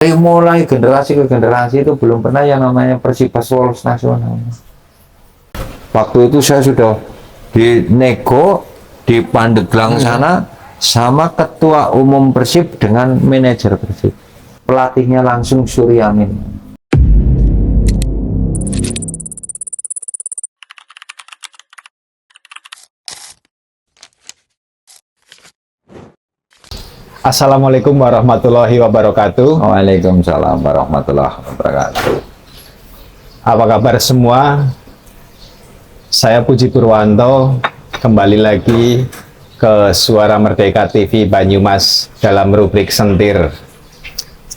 Dari mulai generasi ke generasi itu belum pernah yang namanya Persibas lolos nasional. Waktu itu saya sudah dinego di Pandeglang sana sama ketua umum Persib dengan manajer Persib. Pelatihnya langsung Suryamin. Assalamualaikum warahmatullahi wabarakatuh. Waalaikumsalam warahmatullahi wabarakatuh. Apa kabar semua? Saya Puji Purwanto kembali lagi ke Suara Merdeka TV Banyumas dalam rubrik Sentir.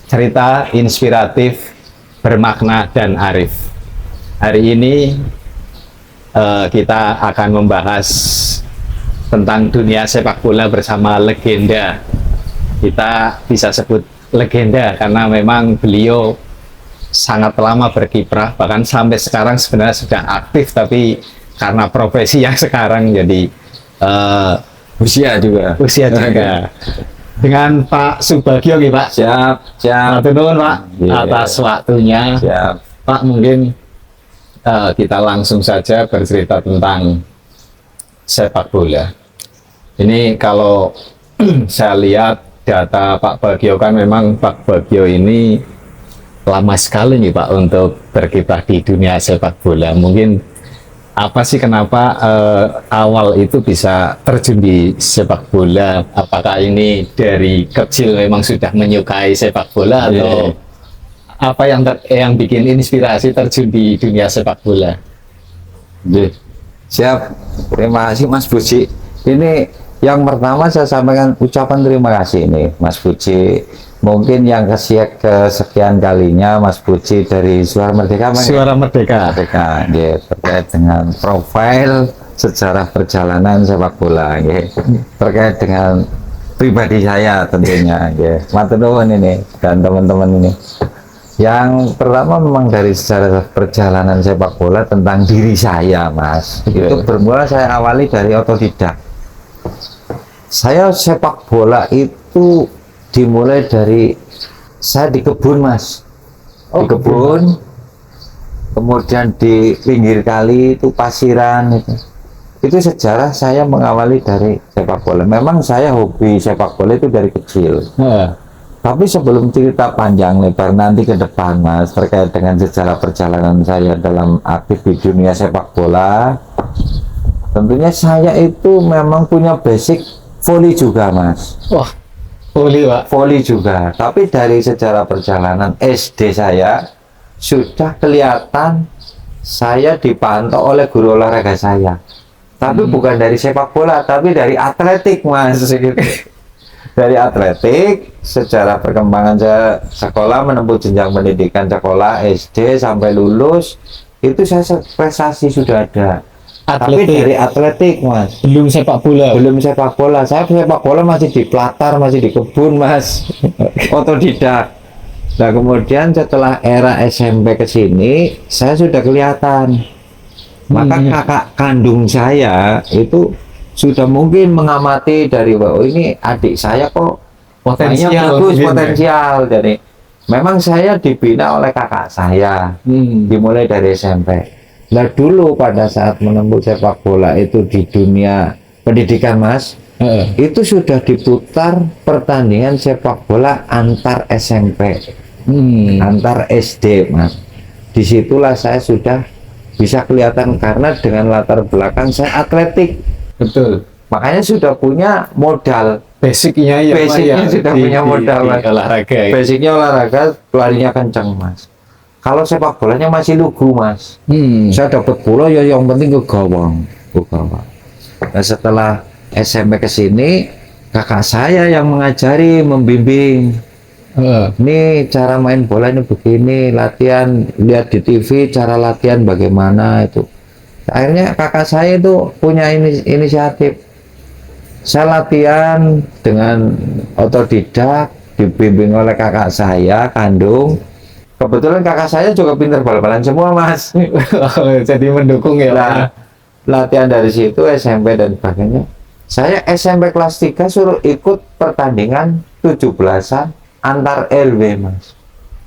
Cerita inspiratif, bermakna dan arif. Hari ini kita akan membahas tentang dunia sepak bola bersama legenda. Kita bisa sebut legenda karena memang beliau sangat lama berkiprah, bahkan sampai sekarang sebenarnya sudah aktif, tapi karena profesi yang sekarang jadi Usia juga. Dengan Pak Subagio nih Pak. Siap. Matur nuwun Pak atas waktunya. Siap. Pak, mungkin kita langsung saja bercerita tentang sepak bola. Ini kalau saya lihat data Pak Bagio, kan memang Pak Bagio ini lama sekali nih Pak untuk berkiprah di dunia sepak bola. Mungkin apa sih kenapa awal itu bisa terjun di sepak bola? Apakah ini dari kecil memang sudah menyukai sepak bola atau apa yang bikin inspirasi terjun di dunia sepak bola? Siap. Terima kasih Mas Puji. Ini yang pertama saya sampaikan ucapan terima kasih ini Mas Puji. Mungkin yang kesekian kalinya Mas Puji dari Suara Merdeka. Suara Merdeka. Ya, terkait dengan profil sejarah perjalanan sepak bola, ya. Terkait dengan pribadi saya tentunya, ya. Matur nuwun ini dan teman-teman ini. Yang pertama memang dari sejarah perjalanan sepak bola tentang diri saya, Mas. Itu bermula saya awali dari otodidak. Saya sepak bola itu dimulai dari saya di kebun, Mas. Di kebun, kemudian di pinggir kali itu pasiran itu. Itu sejarah saya mengawali dari sepak bola. Memang saya hobi sepak bola itu dari kecil. Tapi sebelum cerita panjang lebar nanti ke depan, Mas, terkait dengan sejarah perjalanan saya dalam aktif di dunia sepak bola, tentunya saya itu memang punya basic voli juga, Mas. Wah, voli Pak. Voli juga. Tapi dari sejarah perjalanan SD saya sudah kelihatan saya dipantau oleh guru olahraga saya. Tapi bukan dari sepak bola, tapi dari atletik, Mas. Dari atletik, sejarah perkembangan saya sekolah menempuh jenjang pendidikan sekolah SD sampai lulus, itu saya prestasi sudah ada. Tapi dari atletik, Mas. Belum sepak bola. Belum sepak bola. Saya sepak bola masih di pelatar, masih di kebun, Mas. Otodidak. Nah, kemudian setelah era SMP ke sini, saya sudah kelihatan. Maka kakak kandung saya itu sudah mungkin mengamati dari bahwa ini adik saya kok Potensial, bagus, mungkin, potensial. Jadi memang saya dibina oleh kakak saya, dimulai dari SMP. Nah, dulu pada saat menempuh sepak bola itu di dunia pendidikan, Mas, itu sudah diputar pertandingan sepak bola antar SMP, antar SD, Mas. Disitulah saya sudah bisa kelihatan karena dengan latar belakang saya atletik. Betul. Makanya sudah punya modal. Basicnya ya, Basicnya sudah punya modal, Mas. Olahraga. Ya. Basicnya olahraga, larinya kencang, Mas. Kalau sepak bolanya masih lugu, Mas. Saya dapat bola ya yang penting ke gawang. Nah, setelah SMP ke sini, kakak saya yang mengajari, membimbing. Ini cara main bola ini begini, latihan, lihat di TV cara latihan bagaimana itu. Akhirnya kakak saya itu punya inisiatif. Saya latihan dengan otodidak, dibimbing oleh kakak saya kandung. Kebetulan kakak saya juga pintar bal-balan semua, Mas. Jadi mendukung ya. Nah, latihan dari situ SMP dan sebagainya. Saya SMP kelas 3 suruh ikut pertandingan 17-an antar LW, Mas.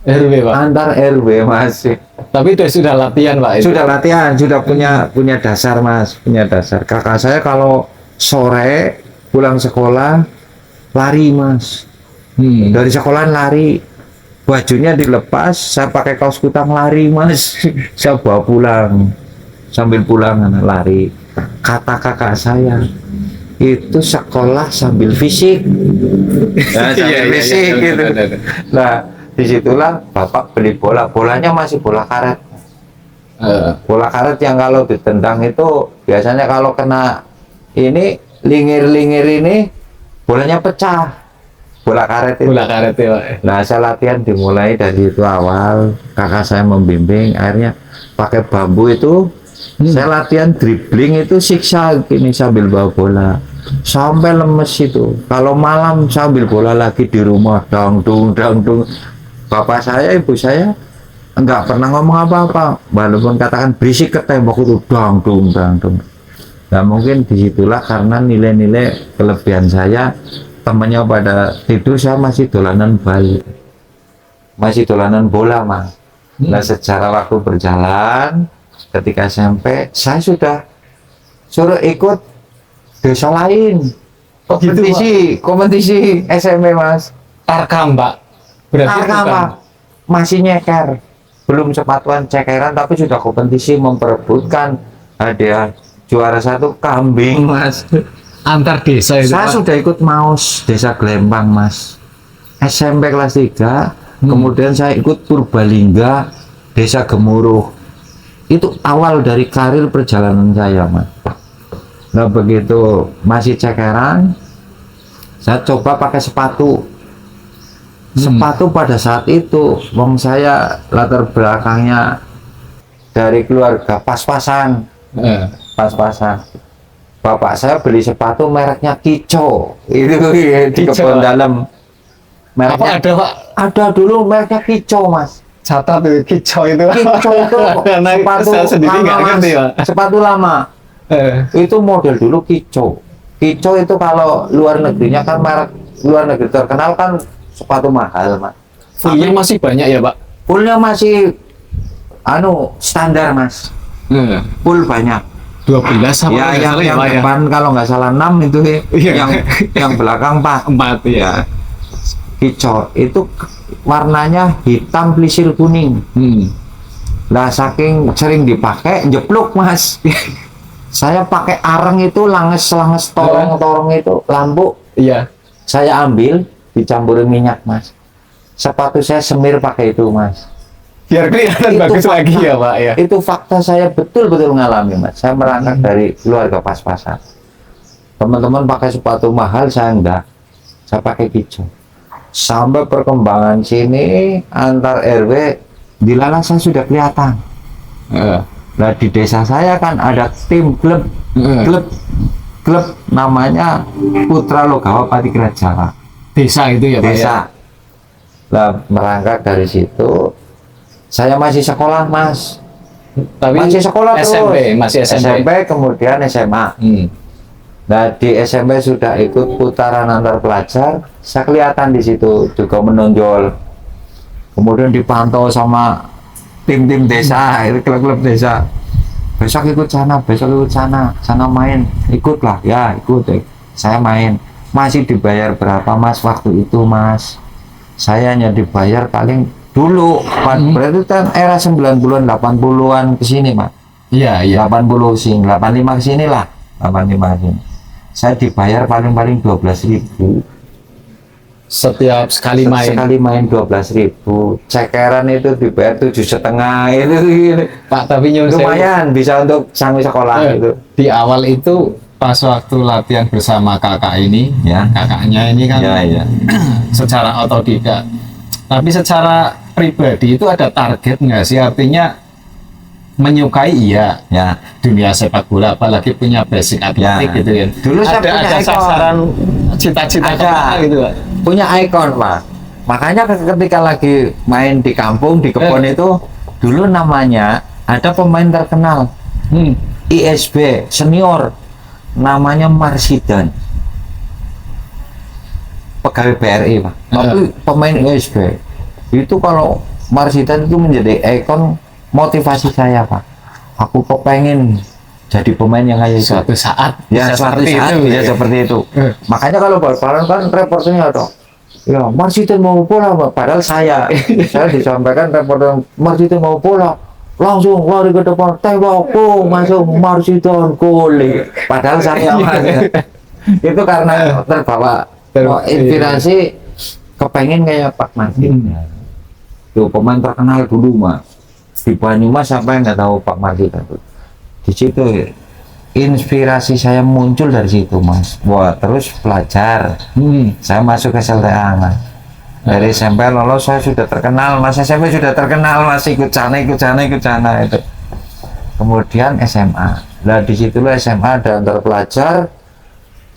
RW Pak. antar RW Mas. Tapi sudah latihan Pak itu. Sudah latihan, sudah punya dasar Mas, punya dasar. Kakak saya kalau sore pulang sekolah lari Mas. Dari sekolahan lari, bajunya dilepas, saya pakai kaos kutang lari Mas. Saya bawa pulang, sambil pulang lari. Kata kakak saya, itu sekolah sambil fisik. Nah, sambil fisik gitu. Nah, disitulah bapak beli bolanya masih bola karet. Bola karet yang kalau ditendang itu biasanya kalau kena ini lingir ini bolanya pecah. Bola karet itu. Bola karet ya Pak. Nah, saya latihan dimulai dari itu awal. Kakak saya membimbing, akhirnya pakai bambu itu. Saya latihan dribbling itu siksa gini sambil bawa bola sampai lemes itu. Kalau malam sambil bola lagi di rumah dang dung. Bapak saya, ibu saya enggak pernah ngomong apa-apa, walaupun katakan berisik ke tembok itu dang dung. Nah, mungkin disitulah karena nilai-nilai kelebihan saya, temannya pada tidur, saya masih dolanan bola Mas. Nah, secara waktu berjalan, ketika SMP saya sudah suruh ikut desa lain, kompetisi SMP Mas. Tarkam Pak. Berarti Apa? Masih nyeker, belum sepatuan cekeran, tapi sudah kompetisi memperebutkan hadiah juara 1 kambing Mas. antar desa itu Saya Pak. sudah ikut MAUS desa Glembang Mas, SMP kelas 3. Kemudian saya ikut Purbalingga desa Gemuruh. Itu awal dari karir perjalanan saya Mas. Nah, begitu masih cekeran, saya coba pakai sepatu. Sepatu pada saat itu, wong saya latar belakangnya dari keluarga pas-pasan. Bapak saya beli sepatu mereknya Kico, itu di Kico, kebun Pak. dalam. Apa Mereknya ada Pak? ada dulu mereknya Kico Mas. Catat tuh kicau itu. Kico itu Karena sepatu saya sendiri lama nggak Mas. ngerti Pak. Sepatu lama. Itu model dulu Kico. Kico itu kalau luar negerinya kan merek luar negeri terkenal kan sepatu mahal Mas. Fullnya masih banyak ya Pak. Fullnya masih standar Mas. Full banyak. 12 apa Ya, nggak yang salah ya, Pak, ya? depan kalau nggak salah 6 itu Iya. yang belakang 4. 4 ya. Hijau itu warnanya hitam plisir kuning. Lah saking sering dipakai jepluk Mas. Saya pakai areng itu langes torong itu lampu. Iya. Saya ambil dicampurin minyak Mas. Sepatu saya semir pakai itu Mas. Biar kelihatan Itu bagus fakta. lagi ya Pak ya. Itu fakta, saya betul-betul ngalami Mas. Saya merangkak dari keluarga pas-pasan. Teman-teman pakai sepatu mahal, saya enggak. Saya pakai hijau. Sampai perkembangan sini antar RW di Lalasan sudah kelihatan. Nah, di desa saya kan ada tim klub namanya Putra Logawa Pati Kerajaan. Desa itu ya Pak ya. Desa. Nah, merangkak dari situ, saya masih sekolah Mas. Tapi Masih sekolah SMP, terus. masih SMP. Kemudian SMA. Nah, di SMP sudah ikut putaran antar pelajar, saya kelihatan di situ juga menonjol. Kemudian dipantau sama tim-tim desa, itu klub-klub desa. Besok ikut sana, sana main, ikutlah, ya ikut. Saya main. Masih dibayar berapa Mas waktu itu Mas? Saya hanya dibayar paling dulu, berarti kan era 90-an, 80-an ke sini Mas. Iya, 80 sini, 85 ke sini lah, 85 sini. Saya dibayar paling-paling 12.000 setiap sekali main. Sekali main 12.000. Cekeran itu dibayar 7,5 itu. Pak, tapi nyuruh saya, Lumayan bisa untuk sanggup sekolah itu. di awal itu pas waktu latihan bersama kakak ini, Ya. kakaknya ini kan Ya. secara otodidak. Tapi secara pribadi itu ada target nggak sih? Artinya menyukai iya Ya. dunia sepak bola, apalagi punya basic atletik Ya. gitu ya. Dulu saya punya ada ikon. sasaran cita-cita Ada. kemana gitu Pak? Punya ikon Pak. Makanya ketika lagi main di kampung, di kebun itu, dulu namanya ada pemain terkenal ISB senior, namanya Marsidan, pegawai BRI Pak, tapi pemain ISB itu kalau Marsitan itu menjadi ikon motivasi saya, Pak. Aku kepengen jadi pemain yang kayak itu. Suatu saat Ya, bisa suatu seperti saat itu, bisa ya. seperti itu. Makanya kalau bal-balan kan reporternya ada. Ya, Marsitan mau bola, Pak. Padahal saya disampaikan reporter Marsitan mau bola. Langsung lari ke depan, tembak, masuk Marsitan gol. Padahal saya Mas, itu karena terbawa inspirasi kepengen kayak Pak Marsitan. Tuh pemain terkenal dulu Mas. Di Banyumas sampai nggak tahu Pak Marsitan. Di situ inspirasi saya muncul dari situ Mas. Wah, terus belajar. Saya masuk ke SLTA Mas. Dari SMP lolos saya sudah terkenal Mas. SMP sudah terkenal Mas, ikut sana itu. Kemudian SMA. Nah di situlah SMA ada antar pelajar.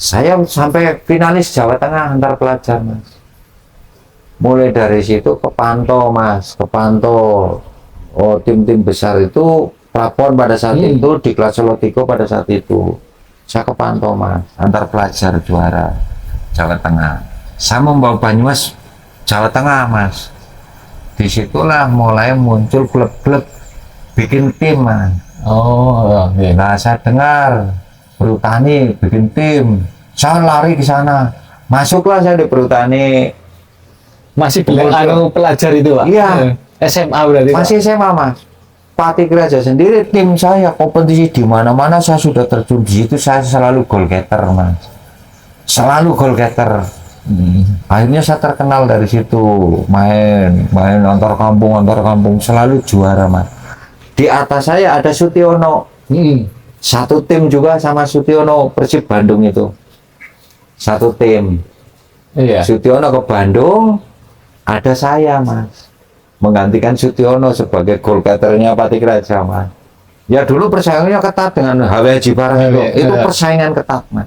Saya sampai finalis Jawa Tengah antar pelajar Mas. Mulai dari situ kepantau Mas, kepantau. Oh, tim-tim besar itu prapon pada saat itu di kelas Solo Tigo pada saat itu. Saya kepantau Mas, antar pelajar juara Jawa Tengah. Saya membawa Banyumas Jawa Tengah Mas. Disitulah mulai muncul klub-klub bikin tim Mas. Oh, iya. Nah saya dengar Perhutani bikin tim, saya lari ke sana. Masuklah saya di Perhutani. Masih pelajar itu Pak? Iya. SMA berarti Pak? Masih SMA Mas. Patik Raja sendiri tim saya kompetisi di mana-mana saya sudah terjun di situ. Saya selalu goal getter Mas. Selalu goal getter. Akhirnya saya terkenal dari situ, main antar kampung selalu juara Mas. Di atas saya ada Sutiono, satu tim juga sama Sutiono, Persib Bandung itu satu tim. Iya. Sutiono ke Bandung, ada saya Mas, menggantikan Sutiono sebagai goal getternya Patik Raja Mas. Ya dulu persaingannya ketat dengan HW Haji Barang itu persaingan ketat Mas.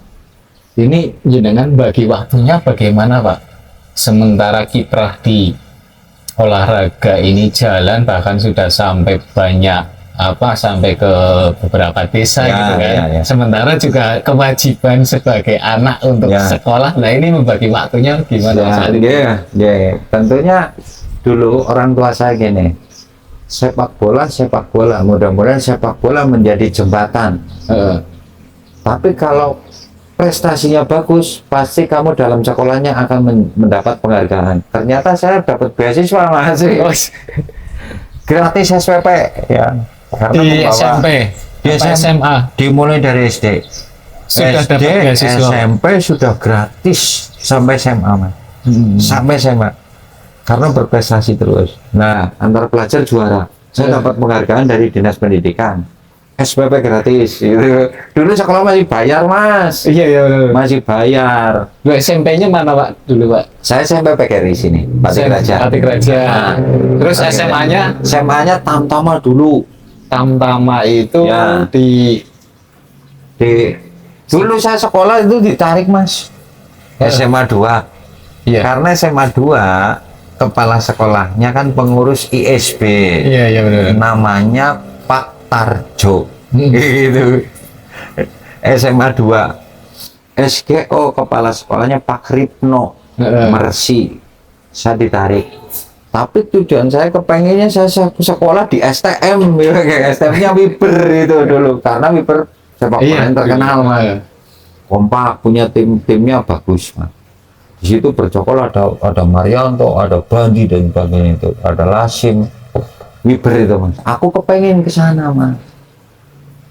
Ini jenengan bagi waktunya bagaimana Pak? Sementara kiprah di olahraga ini jalan bahkan sudah sampai banyak sampai ke beberapa desa gitu kan. Sementara juga kewajiban sebagai anak untuk sekolah. Nah ini membagi waktunya gimana saat itu? Tentunya dulu orang tua saya gini, sepak bola, mudah-mudahan sepak bola menjadi jembatan. Tapi kalau prestasinya bagus, pasti kamu dalam sekolahnya akan mendapat penghargaan. Ternyata saya dapat beasiswa Mas. Gratis SPP ya. Karena di SMP, di SMA, dimulai dari SD. Sudah SD, dapat beasiswa. SMP sudah gratis sampai SMA Mas. Sampai SMA. Karena berprestasi terus. Nah, antar pelajar juara. Saya dapat penghargaan dari Dinas Pendidikan. SPP gratis gitu. Dulu sekolah masih bayar Mas. Iya benar. Masih bayar. Lu SMP-nya mana Pak dulu Pak? Saya SMP PKRI sini, Patik Raja. Patik Raja. Nah, terus SMA-nya? SMA-nya Tamtama dulu. Tamtama itu Ya. di dulu saya sekolah itu ditarik Mas. SMA 2. Iya. Karena SMA 2 kepala sekolahnya kan pengurus ISB. Iya benar. Namanya Pak Tarjo. Gitu. SMA 2 SGO kepala sekolahnya Pak Ripno Mersi. Saya ditarik, tapi tujuan saya kepengennya saya sekolah di STM ya, kayak STM-nya Wiber itu dulu, karena Wiber sepak bola yang terkenal Mas. Kompak, punya timnya bagus Mas. Di situ bercokol ada Marianto, ada Bandi dan sebagainya itu, ada Lasim, Wiber itu Mas. Aku kepengen ke sana Mas.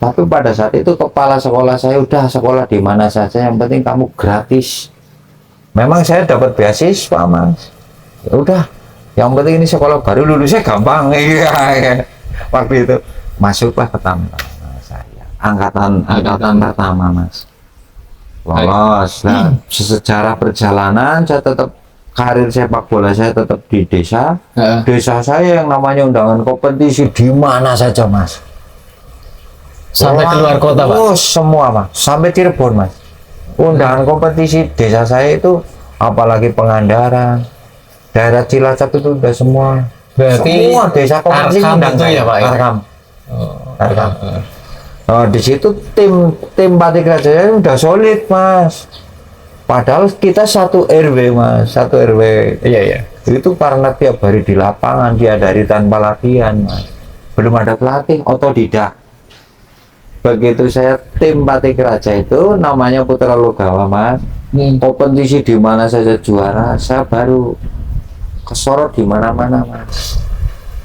Tapi pada saat itu kepala sekolah saya udah sekolah di mana saja, yang penting kamu gratis. Memang saya dapat beasiswa Mas. Ya udah, yang penting ini sekolah baru lulusnya gampang. Iya. Waktu itu masuklah ke Tamtama saya. Angkatan pertama Mas. Lolos. Nah, secara perjalanan saya tetap karir sepak bola saya tetap di desa. Desa saya yang namanya undangan kompetisi di mana saja Mas. Sampai keluar kota Pak? Oh semua Mas, sampai Cirebon Mas. Undangan kompetisi desa saya itu, apalagi Pangandaran, daerah Cilacap itu udah semua. Berarti semua desa kompetisi undang itu ya Pak? Tarkam. Tarkam. Oh, di situ tim Patik Raja udah solid Mas. Padahal kita satu RW Mas, satu RW. Iya. Itu karena tiap hari di lapangan, dia dari tanpa latihan, Mas. Belum ada pelatih, otodidak. Begitu saya tim Pati Raja itu namanya Putra Logawa, Mas. Kompetisi di mana saja juara, saya baru kesorot di mana-mana, Mas.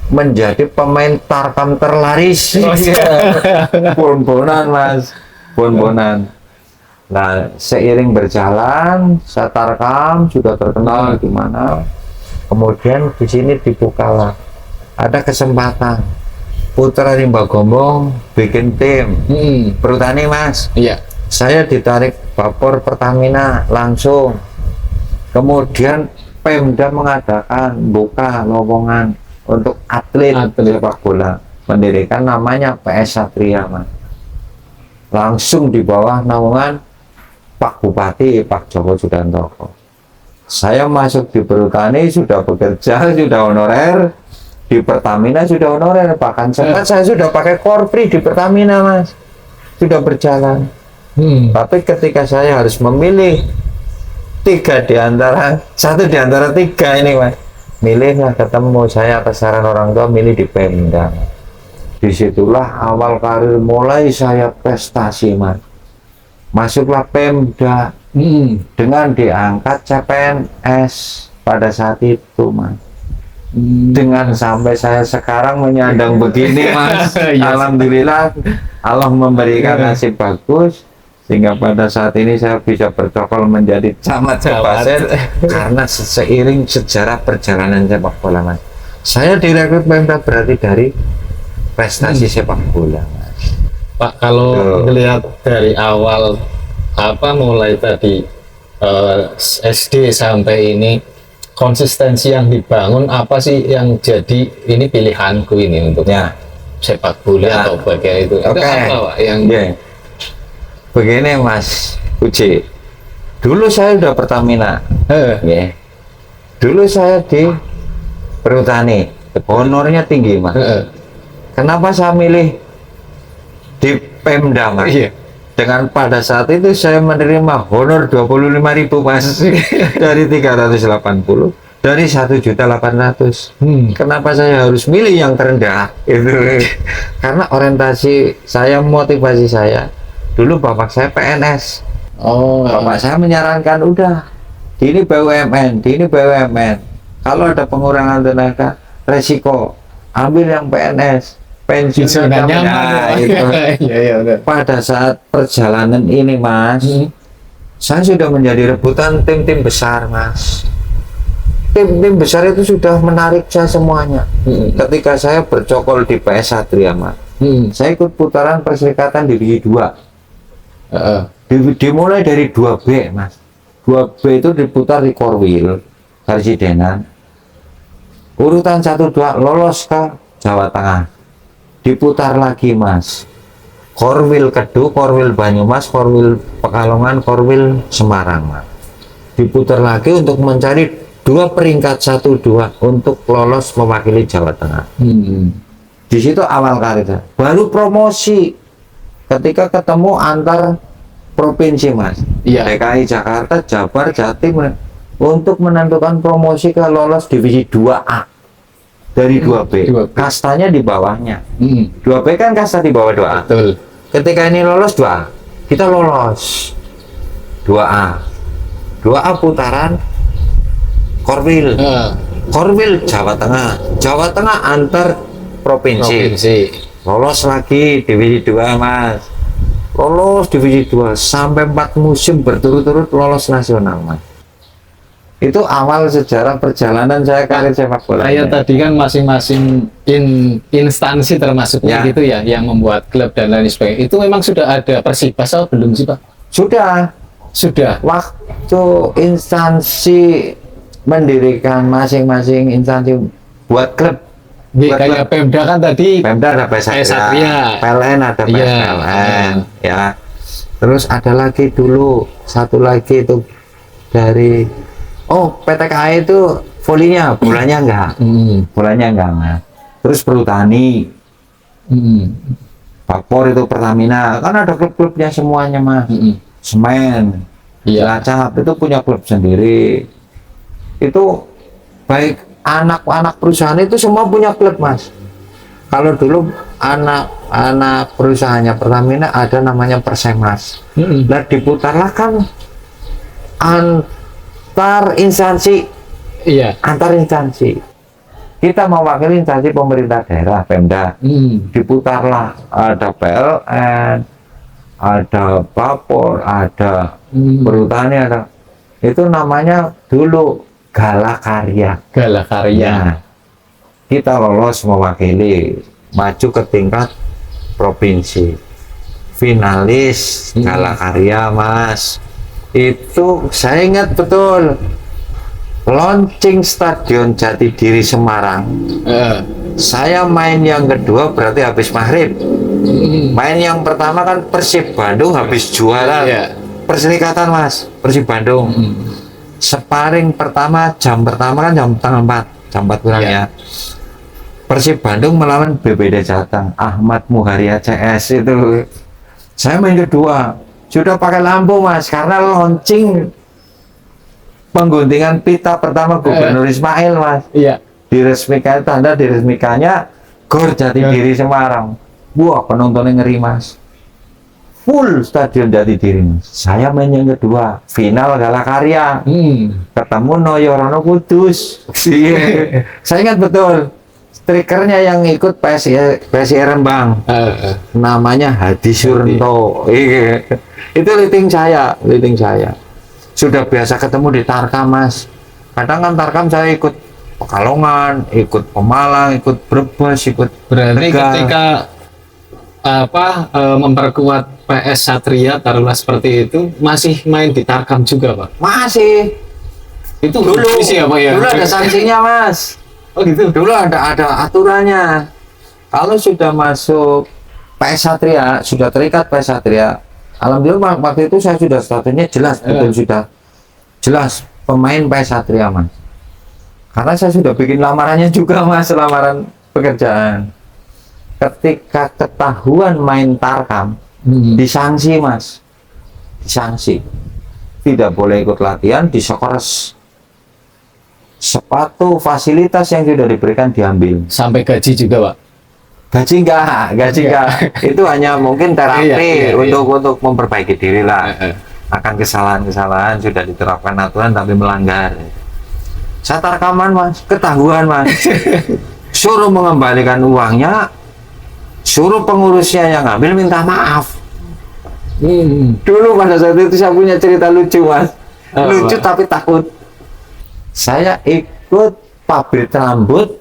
Menjadi pemain tarkam terlaris. Bon-bonan, Mas. Bon-bonan. Nah, seiring berjalan, saya tarkam sudah terkenal di mana. Kemudian di sini dibukalah ada kesempatan Putra Rimba Gombong bikin tim perhutani, Mas. Iya. Saya ditarik Bapor Pertamina langsung. Kemudian Pemda mengadakan buka lowongan untuk atlet sepak bola, mendirikan namanya PS Satria, Mas. Langsung di bawah naungan Pak Bupati Pak Joko Sudantoko. Saya masuk di perhutani, sudah bekerja, sudah honorer. Di Pertamina sudah honorer, bahkan saya sudah pakai korpri di Pertamina, Mas. Sudah berjalan. Tapi ketika saya harus memilih satu di antara tiga ini, Mas, milihlah ketemu saya atas saran orang tua, milih di Pemda. Disitulah awal karir mulai saya prestasi, Mas. Masuklah Pemda dengan diangkat CPNS pada saat itu, Mas. Dengan sampai saya sekarang menyandang begini, Mas. Alhamdulillah Allah memberikan nasib bagus sehingga pada saat ini saya bisa bercokol menjadi camat Kepasen karena seiring sejarah perjalanan sepak bola, Mas. Saya direkrut Pemda berarti dari prestasi sepak bola, Mas. Pak, kalau melihat dari awal mulai tadi SD sampai ini, konsistensi yang dibangun apa sih yang jadi ini pilihanku ini untuk sepak bola atau bagian itu? Itu apa, Pak, yang begini, Mas Uci, dulu saya udah Pertamina, dulu saya di perhutani, honornya tinggi, Mas. Kenapa saya milih di Pemda, Mas? Dengan pada saat itu saya menerima honor 25.000, Mas. Dari 380 dari 1.800.000. Kenapa saya harus milih yang terendah? Itu karena orientasi saya, motivasi saya dulu, bapak saya PNS. Bapak saya menyarankan udah di ini BUMN, kalau ada pengurangan tenaga resiko ambil yang PNS, pensiun nyaman. Pada saat perjalanan ini, Mas, saya sudah menjadi rebutan tim-tim besar, Mas. Tim-tim besar itu sudah menarik saya semuanya. Ketika saya bercokol di PS Satria, Mas, saya ikut putaran Perserikatan Divisi 2. Dimulai dari 2B, Mas. 2B itu diputar di Korwil, Karsidenan. Urutan 1-2 lolos ke Jawa Tengah. Diputar lagi, Mas. Korwil Kedu, Korwil Banyumas, Korwil Pekalongan, Korwil Semarang, Mas. Diputar lagi untuk mencari 2 peringkat 1-2 untuk lolos mewakili Jawa Tengah. Di situ awal karir. Baru promosi ketika ketemu antar provinsi, Mas. DKI Jakarta, Jabar, Jatim untuk menentukan promosi ke lolos divisi 2A dari 2B. Kastanya di bawahnya. 2B kan kasta di bawah 2A. Betul. Ketika ini lolos 2A, kita lolos 2A. 2A putaran Korwil. Korwil Jawa Tengah. Jawa Tengah antar provinsi. Lolos lagi divisi 2, Mas. Lolos divisi 2 sampai 4 musim berturut-turut lolos nasional, Mas. Itu awal sejarah perjalanan saya karir sepak bola. Kayak tadi kan masing-masing instansi termasuknya gitu ya, yang membuat klub dan lain sebagainya. Itu memang sudah ada Persibas atau belum sih, Pak? Sudah. Waktu instansi mendirikan masing-masing instansi buat klub. Kayak Pemda kan tadi. Pemda ada PS Satria, PLN ada PS PLN, ya. Terus ada lagi dulu satu lagi itu dari PTKI itu volinya, bolanya enggak, Mas. Terus perhutani, Bapor itu Pertamina, kan ada klub-klubnya semuanya, Mas. Semen, Cilacap itu punya klub sendiri. Itu baik anak-anak perusahaan itu semua punya klub, Mas. Kalau dulu anak perusahaannya Pertamina ada namanya Persemas. Nah, diputarlah kan antar instansi. Iya. Antar instansi. Kita mewakili instansi pemerintah daerah, Pemda. Diputarlah, ada PLN, ada Bapor, ada Perhutani, ada. Itu namanya dulu Gala Karya. Gala Karya. Nah, kita lolos mewakili, maju ke tingkat provinsi, finalis Gala Karya, Mas. Itu saya ingat betul, launching Stadion Jatidiri Semarang. Saya main yang kedua berarti habis maghrib. Main yang pertama kan Persib Bandung habis juara Perserikatan, Mas, Persib Bandung. Sparring pertama jam pertama kan jam setengah 4, jam 4 kurang ya. Persib Bandung melawan BPD Jateng, Ahmad Muharia CS itu. Saya main kedua, sudah pakai lampu, Mas, karena launching pengguntingan pita pertama Gubernur Ismail, Mas. Iya. Diresmikan, tanda diresmikannya Gor Jatidiri Semarang. Wah, penontonnya ngeri, Mas. Full Stadion Jatidiri, Mas. Saya main yang kedua, final Gala Karya. Ketemu Noyorono Kudus. Saya ingat betul. Strikernya yang ikut PSI Rembang, namanya Hadi Surento. Itu liting saya. Sudah biasa ketemu di Tarkam, Mas. Kadang kan Tarkam saya ikut Pekalongan, ikut Pemalang, ikut Brebes, ikut Berarti Tegal. ketika memperkuat PS Satria, taruhlah seperti itu, masih main di Tarkam juga, Pak? Masih. Itu Dulu ya? Dulu ada sanksinya, Mas. Oh gitu. Dulu ada aturannya. Kalau sudah masuk PS Satria, sudah terikat PS Satria. Alhamdulillah waktu itu saya sudah statusnya jelas, betul sudah jelas pemain PS Satria, Mas. Karena saya sudah bikin lamarannya juga, Mas, lamaran pekerjaan. Ketika ketahuan main Tarkam, disanksi, Mas. Disanksi. Tidak boleh ikut latihan, diskors. Sepatu fasilitas yang sudah diberikan diambil. Sampai gaji juga, Pak? Gaji enggak. Itu hanya mungkin terapi untuk memperbaiki diri lah. Akan kesalahan-kesalahan sudah diterapkan aturan tapi melanggar. Saya Tarkaman, Mas, ketahuan, Mas. Suruh mengembalikan uangnya, suruh pengurusnya yang ngambil minta maaf. Dulu pada saat itu saya punya cerita lucu, Mas. Lucu tapi takut. Saya ikut pabrik rambut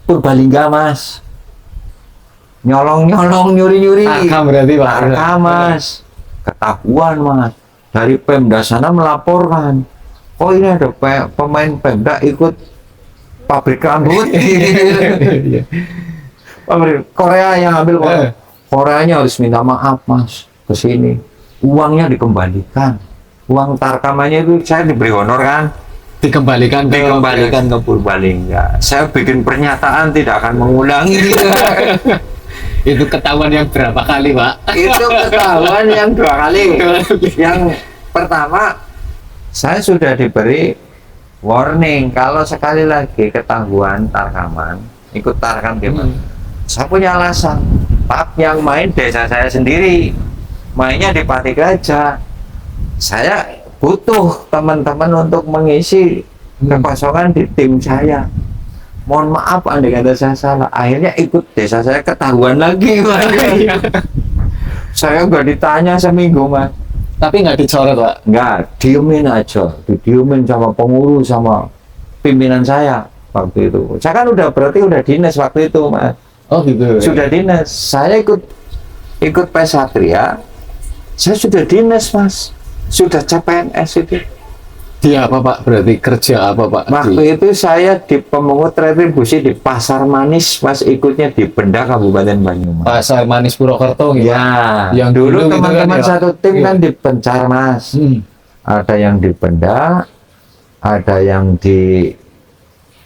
Purbalingga, Mas. Nyolong, nyuri-nyuri. Tarkam berarti, Pak? Tarkam, Mas. Ketahuan, Mas. Dari Pemda sana melaporkan. Oh, ini ada pemain Pemda ikut pabrik rambut. Pabrik Korea yang ambil Koreanya harus minta maaf, Mas, ke sini. Uangnya dikembalikan. Uang Tarkamannya itu saya diberi honor kan. Dikembalikan ke Purbalingga. Saya bikin pernyataan tidak akan mengulangi. Itu ketahuan yang berapa kali, Pak? Itu ketahuan yang 2 kali. Yang pertama, saya sudah diberi warning kalau sekali lagi ketahuan Tarkaman, ikut Tarkam gimana? Saya punya alasan. Pak, yang main desa saya sendiri, mainnya di Pati Gajah. Saya butuh teman-teman untuk mengisi kekosongan di tim saya. Mohon maaf andai kata saya salah. Akhirnya ikut desa saya ketahuan lagi, Mas. Saya nggak ditanya seminggu, Mas. Tapi nggak dicoret, Pak? Nggak, diemin aja. Didiemin sama pengurus, sama pimpinan saya waktu itu. Saya kan berarti udah dinas waktu itu, Mas. Oh gitu. Sudah dinas. Saya ikut PS Satria. Saya sudah dinas, Mas. Sudah CPNS itu. Dia apa, Pak? Berarti kerja apa, Pak? Waktu itu saya di pemungut retribusi di Pasar Manis, Mas, ikutnya di Benda Kabupaten Banyumas. Pasar Manis Purwokerto gitu. Ya, yang dulu gitu teman-teman kan, ya? satu tim kan di Pencar, Mas. Ada yang di Benda, ada yang di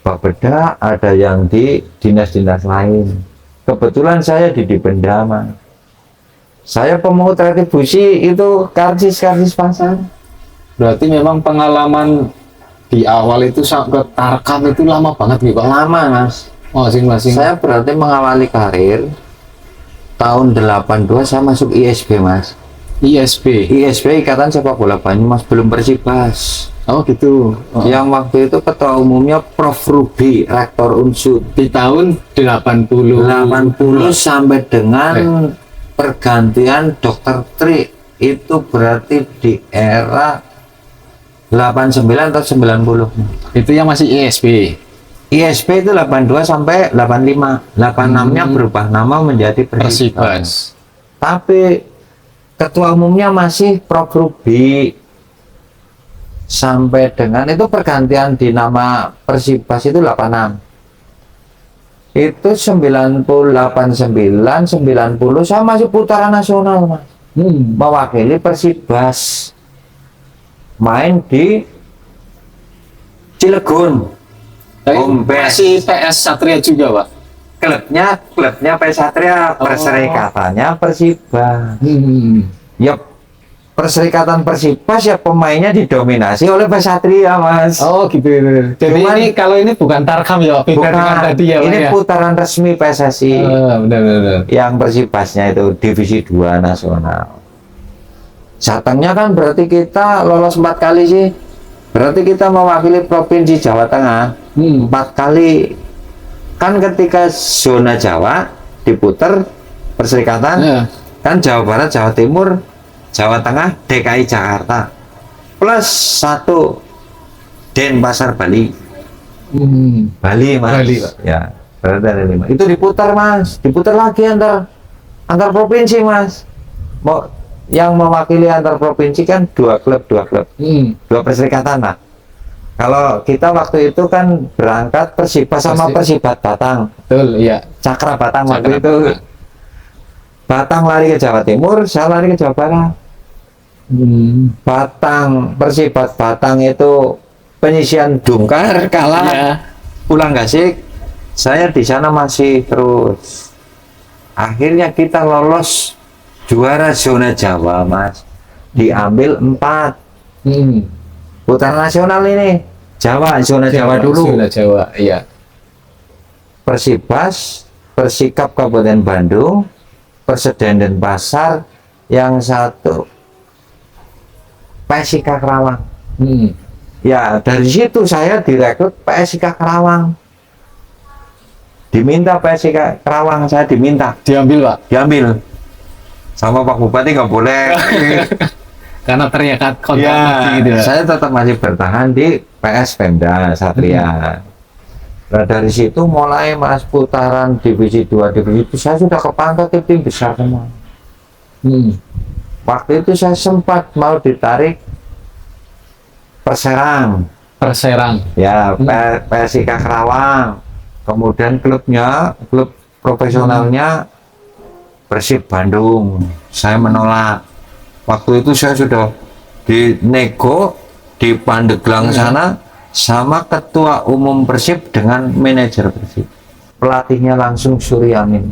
Bapeda, ada yang di dinas-dinas lain. Kebetulan saya di Benda, Mas. Saya pemungut retribusi itu karcis pasar. Berarti memang pengalaman di awal itu sampai tarkam itu lama banget nih Pak. Lama Mas. Masing-masing. Saya berarti mengawali karir tahun 82 saya masuk ISB Mas. ISB. ISB Ikatan Sepak Bola Banyumas, belum Persibas. Oh gitu. Oh. Yang waktu itu ketua umumnya Prof. Ruby, Rektor Unsud. Di tahun 80. 80 sampai dengan pergantian Dr. Tri, itu berarti di era 89 atau 90. Itu yang masih ISB. ISB itu 82 sampai 85. 86-nya berubah nama menjadi Persibas. Persibas. Tapi ketua umumnya masih Prof. Ruby. Sampai dengan itu pergantian di nama Persibas itu 86. Itu 98, 9, 90 saya masih putaran nasional Mas. Mewakili Persibas. Main di Cilegon. Masih PS Satria juga Pak. Klubnya PS Satria, perserikatannya Persibas. Ya perserikatan Persibas ya pemainnya didominasi oleh PS Satria Mas. Oh gitu. Jadi Cuman, ini kalau ini bukan tarkam ya, beda dengan tadi ya Pak. Ini Ya? putaran resmi PSSI. Benar. Yang Persibasnya itu divisi 2 nasional. Jatengnya kan berarti kita lolos 4 kali sih. Berarti kita mewakili Provinsi Jawa Tengah 4 kali. Kan ketika zona Jawa diputer perserikatan, kan Jawa Barat, Jawa Timur, Jawa Tengah, DKI Jakarta, plus 1 Denpasar Bali. Bali Mas. Bali, Pak. Ya, berarti ada 5. Itu diputar Mas, diputar lagi antar provinsi Mas. Yang mewakili antar provinsi kan 2 klub, 2 perserikatan lah. Kalau kita waktu itu kan berangkat Persibas sama Persibat Batang. Betul, iya. Cakra Batang waktu Cakra itu. Batang. Batang lari ke Jawa Timur, saya lari ke Jawa Barat. Batang, Persibat Batang itu penyisian Dungkar kalah. Iya. Pulang Gasik, saya di sana masih terus. Akhirnya kita lolos juara zona Jawa Mas. Diambil 4. Putaran nasional ini Jawa, zona Jawa dulu. Zona Jawa, iya. Persibas, Persikap Kabupaten Bandung, Perseden Denpasar, yang satu PSIK Kerawang. Ya dari situ saya direkrut PSIK Kerawang. Diminta PSIK Kerawang, saya diminta. Diambil Pak. Diambil. Sama Pak Bupati nggak boleh. Karena teriakat kontrak Ya, lagi gitu. saya tetap masih bertahan di PS Pemda Satria. Nah dari situ mulai Mas putaran divisi 2, divisi itu saya sudah kepantau tim besar semua. Waktu itu saya sempat mau ditarik Perserang. Ya, PSIK Kerawang. Kemudian klub profesionalnya Persib Bandung. Saya menolak. Waktu itu saya sudah dinego di Pandeglang sana sama ketua umum Persib dengan manajer Persib. Pelatihnya langsung Suryamin.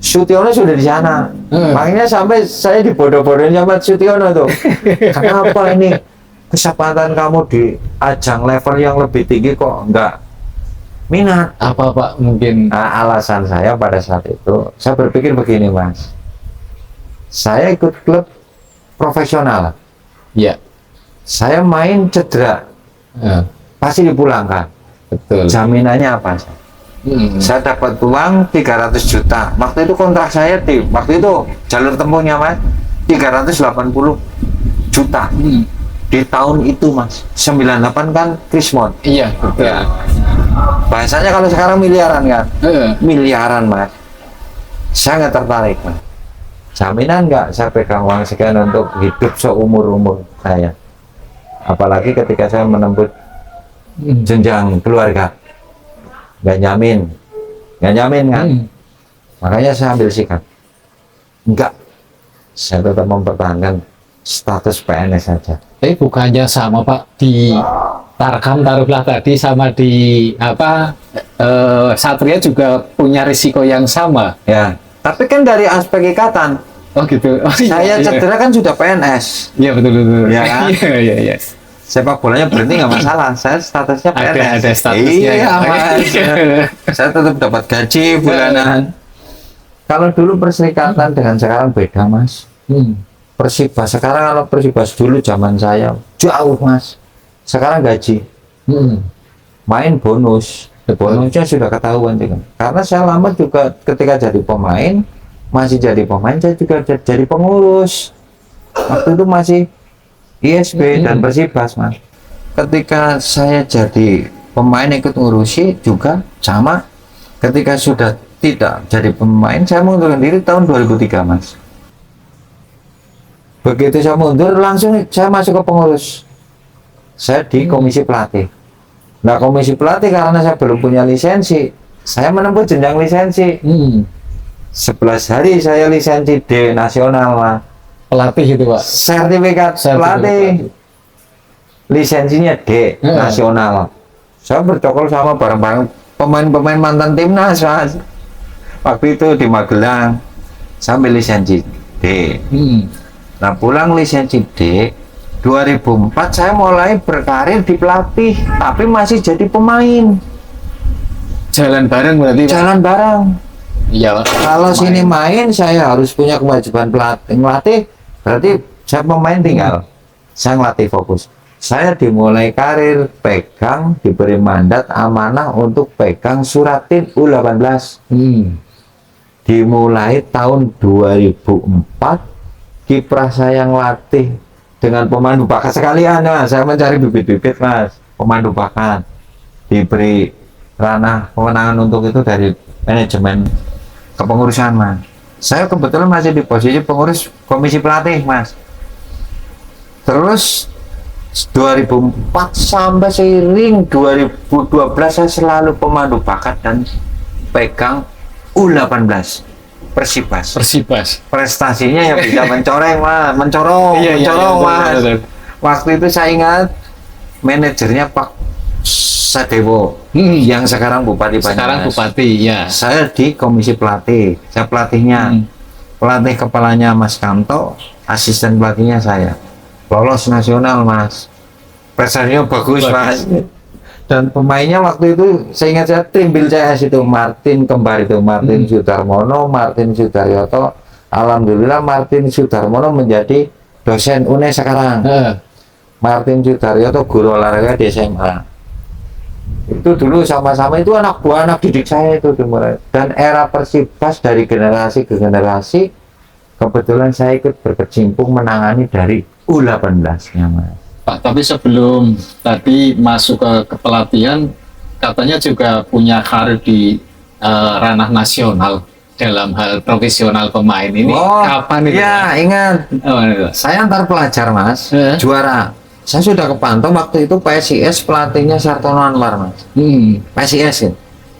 Sutiono sudah di sana. Makanya sampai saya dibodoh-bodohin sama Sutiono tuh. Kenapa ini kesempatan kamu di ajang level yang lebih tinggi kok enggak minat? Apa Pak mungkin? Nah, alasan saya pada saat itu, saya berpikir begini Mas. Saya ikut klub profesional. Iya. Saya main cedera. Pasti dipulangkan. Betul. Jaminannya apa? Saya dapat uang 300 juta. Waktu itu kontrak saya waktu itu jalur tempuhnya Mas 380 juta. Di tahun itu Mas 98 kan Krismon. Iya betul. Ya. Bahasanya kalau sekarang miliaran kan? Miliaran Mas. Saya nggak tertarik Mas. Jaminan nggak saya pegang uang sekian untuk hidup seumur-umur saya. Apalagi ketika saya menembus jenjang keluarga. Nggak nyamin kan? Makanya saya ambil sikap. Enggak. Saya tetap mempertahankan status PNS saja. Tapi bukannya sama Pak di Tarkam taruhlah tadi sama di Satria juga punya risiko yang sama. Ya. Tapi kan dari aspek ikatan. Oh gitu. Oh, Saya cedera kan sudah PNS. Iya betul. Ya kan? Iya. sepak bolanya berhenti nggak masalah, saya statusnya PNS. Ada statusnya. Iya ya. mas, saya tetap dapat gaji bulanan. Kalau dulu perserikatan dengan sekarang beda mas. Persibas sekarang, kalau Persibas dulu zaman saya jauh mas, sekarang gaji, main bonus, bonusnya sudah ketahuan juga. Karena saya lama juga ketika jadi pemain, masih jadi pemain, saya juga jadi pengurus. Waktu itu masih ISB dan Persibas mas. Ketika saya jadi pemain ikut ngurusi juga sama. Ketika sudah tidak jadi pemain, saya mengundurkan diri tahun 2003 mas. Begitu saya mundur, langsung saya masuk ke pengurus. Saya di komisi pelatih. Nah, komisi pelatih karena saya belum punya lisensi, saya menempuh jenjang lisensi. 11 hari saya lisensi D nasional, Mas. Pelatih itu, Pak. Sertifikat pelatih. Lisensinya D nasional. Saya bercokol sama bareng-bareng pemain-pemain mantan timnas, Mas. Waktu itu di Magelang, sambil lisensi D. Nah, pulang lisensi D 2004 saya mulai berkarir di pelatih, tapi masih jadi pemain. Jalan bareng berarti, Pak? Jalan bareng. Iya, Pak. Kalau sini main, saya harus punya kewajiban pelatih. Berarti saya pemain tinggal. Saya ngelatih fokus. Saya dimulai karir pegang, diberi mandat amanah untuk pegang Suratin U18. Dimulai tahun 2004. Kiprah saya ngelatih dengan pemandu bakat sekalian, Mas. Saya mencari bibit-bibit, Mas, pemandu bakat, diberi ranah kewenangan untuk itu dari manajemen kepengurusan, Mas. Saya kebetulan masih di posisi pengurus komisi pelatih, Mas. Terus 2004 sampai seiring 2012 saya selalu pemandu bakat dan pegang U18 Persibas. Prestasinya yang bisa mencoreng, Mas, mencorong, Mas. Betul. Waktu itu saya ingat manajernya Pak Sadewo, yang sekarang Bupati Banyumas. Sekarang Bupati, ya. Saya di komisi pelatih, saya pelatihnya. Pelatih kepalanya Mas Kanto, asisten pelatihnya saya. Lolos nasional, Mas. Prestasinya bagus, Mas. Dan pemainnya waktu itu saya ingat, saya Trimbil CS itu Martin kembar itu, Martin Sudarmono, Martin Sudaryoto. Alhamdulillah Martin Sudarmono menjadi dosen UNES sekarang. Martin Sudaryoto guru olahraga di SMA. Itu dulu sama-sama, itu anak buah anak didik saya itu dimulai. Dan era Persibas dari generasi ke generasi, kebetulan saya ikut berkecimpung menangani dari U18-nya, Mas. Pak, tapi sebelum tadi masuk ke kepelatihan, katanya juga punya karir di ranah nasional dalam hal profesional pemain ini. Kapan itu? Ya, Pak? ingat. Itu? Saya antar pelajar, Mas, juara. Saya sudah kepantau waktu itu PSIS, pelatihnya Sartono Anwar, Mas. PSIS ya.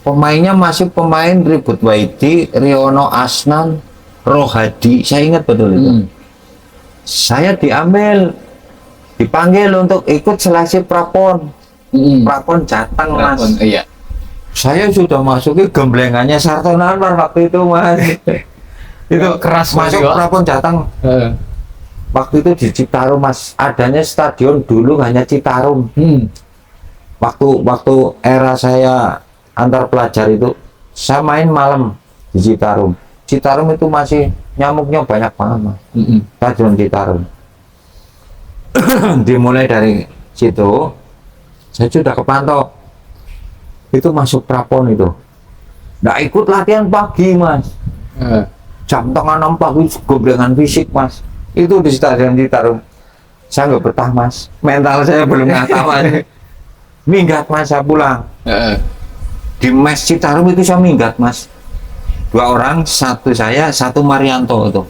Pemainnya masih pemain Ribut Waidi, Riono Asnan, Rohadi. Saya ingat betul itu. Saya dipanggil untuk ikut seleksi Prapon. Prapon Jateng, Mas. Iya. Saya sudah masuki gemblengannya Sartono Anwar waktu itu, Mas. Itu keras masuk Mas, Prapon Jateng. Waktu itu di Citarum, Mas. Adanya stadion dulu hanya Citarum. Waktu era saya antar pelajar itu, saya main malam di Citarum. Citarum itu masih nyamuknya banyak banget, Mas. Stadion Citarum. Dimulai dari situ, saya sudah kepantau. Itu masuk Prapon itu. Nggak ikut latihan pagi, Mas. Jam tengah 6 pagi goblengan fisik, Mas. Itu di stadion Citarum. Saya nggak betah, Mas. Mental saya belum ngatakan. Minggat, Mas, saya pulang. Di mes Citarum itu saya minggat, Mas. 2 orang, satu saya, satu Marianto itu.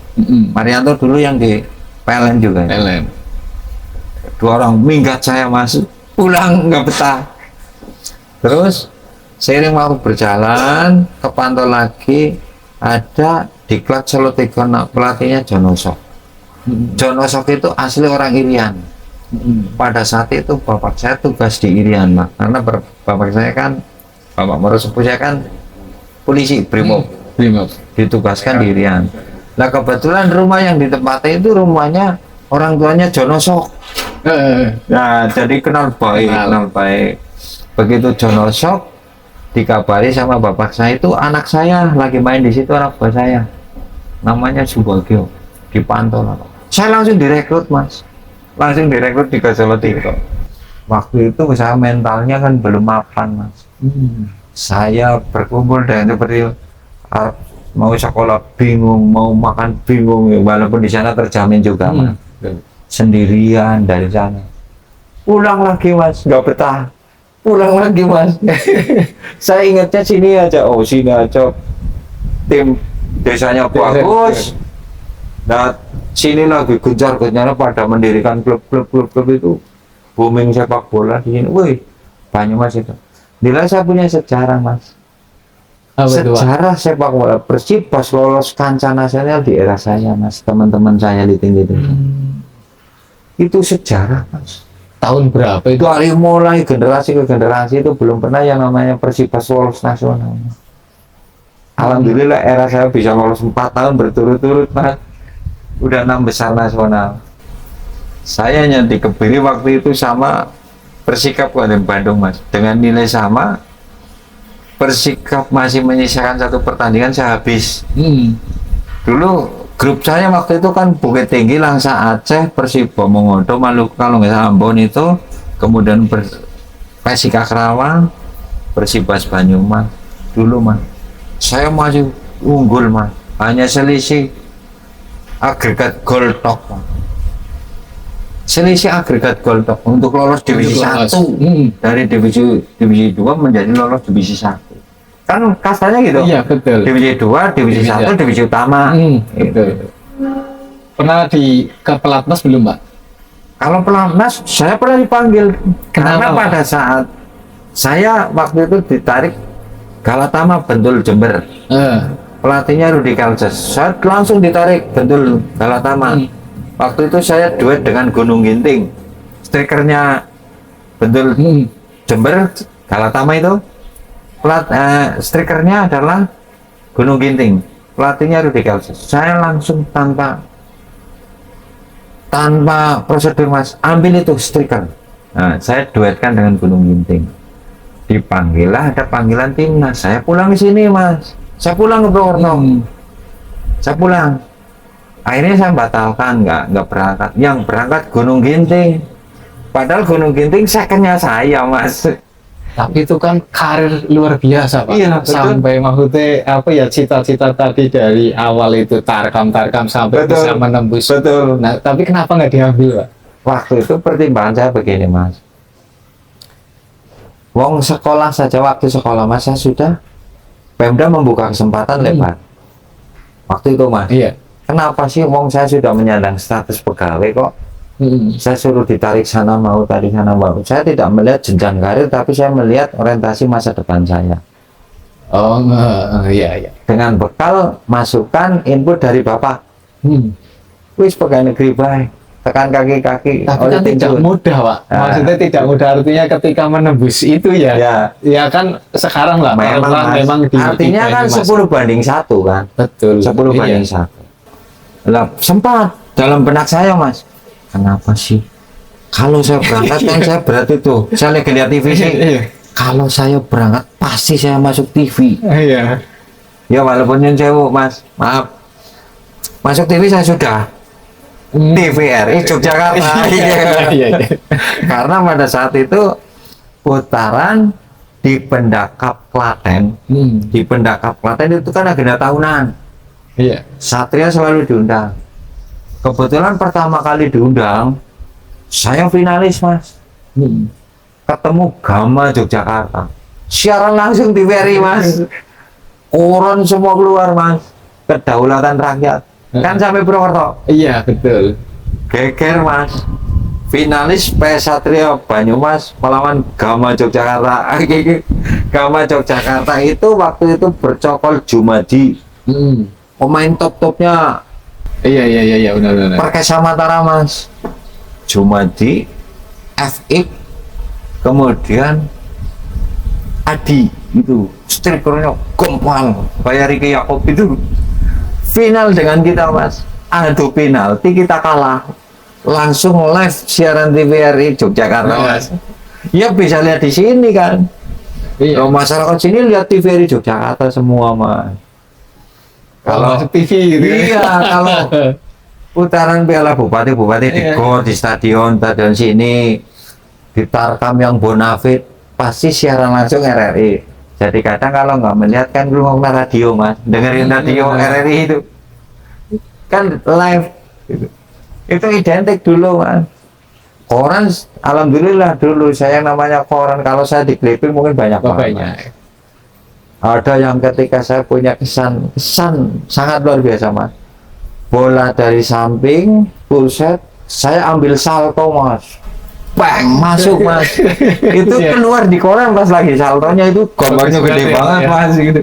Marianto dulu yang di PLN juga. PLN. 2 orang minggat saya, Mas. Pulang nggak betah. Terus seiring waktu berjalan, kepantau lagi ada diklat Solotegon, pelatihnya Jonosok. Jonosok itu asli orang Irian. Pada saat itu bapak saya tugas di Irian, Mas. Karena bapak saya kan, bapak merusuh saya kan polisi Brimob. Ditugaskan di Irian. Nah, kebetulan rumah yang ditempati itu rumahnya orang tuanya Jonosok. Nah, jadi kenal baik. Begitu Jono Sok, dikabari sama bapak saya itu anak saya lagi main di situ, anak buah saya. Namanya Subagio, dipantau lah. Saya langsung direkrut mas, langsung direkrut di Gajah Tiko. Waktu itu saya mentalnya kan belum mapan mas. Saya berkumpul dengan seperti mau sekolah bingung, mau makan bingung, walaupun di sana terjamin juga mas. Sendirian dari sana. Pulang lagi mas, nggak betah. Pulang lagi mas. Saya ingatnya sini aja, oh sini aja. Tim desanya bagus. Nah sini lagi gencar-gencarnya pada mendirikan klub itu booming sepak bola di sini. Wih, Banyumas itu. Nilai saya punya sejarah mas. Sejarah sepak bola Persib pas lolos kancah nasional di era saya mas, teman-teman saya di tinggi itu sejarah mas. Tahun berapa itu? Dari mulai generasi ke generasi itu belum pernah yang namanya Persib pas lolos nasional. Alhamdulillah era saya bisa lolos 4 tahun berturut-turut mas. Udah 6 besar nasional. Saya yang dikebiri waktu itu sama Persikap Kabupaten Bandung mas, dengan nilai sama. Persikap masih menyisakan 1 pertandingan saya habis. Dulu grup saya waktu itu kan Bukit Tinggi, Langsa Aceh, Persibo Mongodo, Maluku kalau nggak salah Ambon itu, kemudian Persika Kerawang, Persibas Banyumas. Dulu mas, saya maju unggul mas, hanya selisih agregat gol tok mas. Selisih agregat gol tok untuk lolos divisi 1 dari divisi 2 menjadi lolos divisi 1. Kan kastanya gitu. Iya betul. Divisi 2, divisi 1, divisi utama. Betul. Pernah ke pelatnas belum Pak? Kalau pelatnas saya pernah dipanggil. Karena Kenapa, pada saat saya waktu itu ditarik Galatama Bentul Jember. Pelatihnya Rudi Kalses. Saya langsung ditarik Bentul Galatama. Waktu itu saya duet dengan Gunung Ginting. Strikernya Bentul Jember Galatama itu. Strikernya adalah Gunung Ginting, pelatihnya Rudi Kalses. Saya langsung tanpa prosedur mas, ambil itu striker. Nah, saya duetkan dengan Gunung Ginting. Dipanggil lah, ada panggilan timnas. Saya pulang ke sini mas, saya pulang ke Purwokerto. Saya pulang. Akhirnya saya batalkan, nggak berangkat. Yang berangkat Gunung Ginting. Padahal Gunung Ginting secondnya saya mas. Tapi itu kan karir luar biasa Pak. Iya, betul. Sampai maksudnya apa ya, cita-cita tadi dari awal itu tarkam sampai Betul. bisa menembus. Betul. Nah, tapi kenapa nggak diambil Pak? Waktu itu pertimbangan saya begini mas. Wong sekolah saja, waktu sekolah mas saya sudah Pemda membuka kesempatan lebar. Waktu itu mas. Iya. Kenapa sih wong saya sudah menyandang status pegawai kok saya suruh ditarik sana mau, tarik sana mau. Saya tidak melihat jenjang karir, tapi saya melihat orientasi masa depan saya. Oh iya. Dengan bekal masukan input dari bapak. Wis pegawai negeri baik, tekan kaki-kaki. Tapi kan tidak mudah Pak. Maksudnya tidak mudah, artinya ketika menembus itu ya. Ya kan sekarang lah. Memang artinya kan 10 banding 1 kan. Betul. 10 banding 1. Lah sempat dalam benak saya mas. Kenapa sih? Kalau saya berangkat kan saya berat itu. Saya lagi lihat TV sih. Kalau saya berangkat pasti saya masuk TV. Iya. Ya walaupun yang sewu mas, maaf. Masuk TV saya sudah. TVRI Yogyakarta. Iya. Karena pada saat itu putaran di Pendakap Klaten. Di Pendakap Klaten itu kan agenda tahunan. Iya. Satria selalu diundang. Kebetulan pertama kali diundang, saya finalis mas. Ketemu Gama Yogyakarta. Siaran langsung di TVRI mas. Koran semua keluar mas. Kedaulatan rakyat. Kan sampai Purwokerto. Iya betul. Geger mas. Finalis PS Satria Banyumas melawan Gama Yogyakarta. Gama Yogyakarta itu waktu itu bercokol Jumadi. Pemain top-topnya. Iya benar. Perkasa Mataram mas. Jumadi, FX, kemudian Adi itu strikernya gempal kayak Ricky Yakob itu. Final dengan kita mas, adu penalti kita kalah langsung live siaran TVRI Yogyakarta Mas. Ya bisa lihat di sini kan. Iya. Kalau masyarakat sini lihat TVRI Yogyakarta semua Mas. Kalau TV gitu. Iya, kalau putaran Piala Bupati-Bupati di Iya. GOR, di stadion sini, di Tarkam yang Bonafit, pasti siaran langsung RRI. Jadi kadang kalau nggak melihat kan rumah radio Mas, dengerin radio RRI itu kan live. Gitu. Itu identik dulu Mas. Koran, alhamdulillah dulu saya namanya koran, kalau saya di Greping mungkin banyak banget. Banyak. Ada yang ketika saya punya kesan sangat luar biasa Mas. Bola dari samping, full set, saya ambil salto Mas. Bang, masuk Mas. Itu Iya. keluar di koran pas lagi saltonya itu gambarnya Bagus gede banget, banget ya. Mas gitu.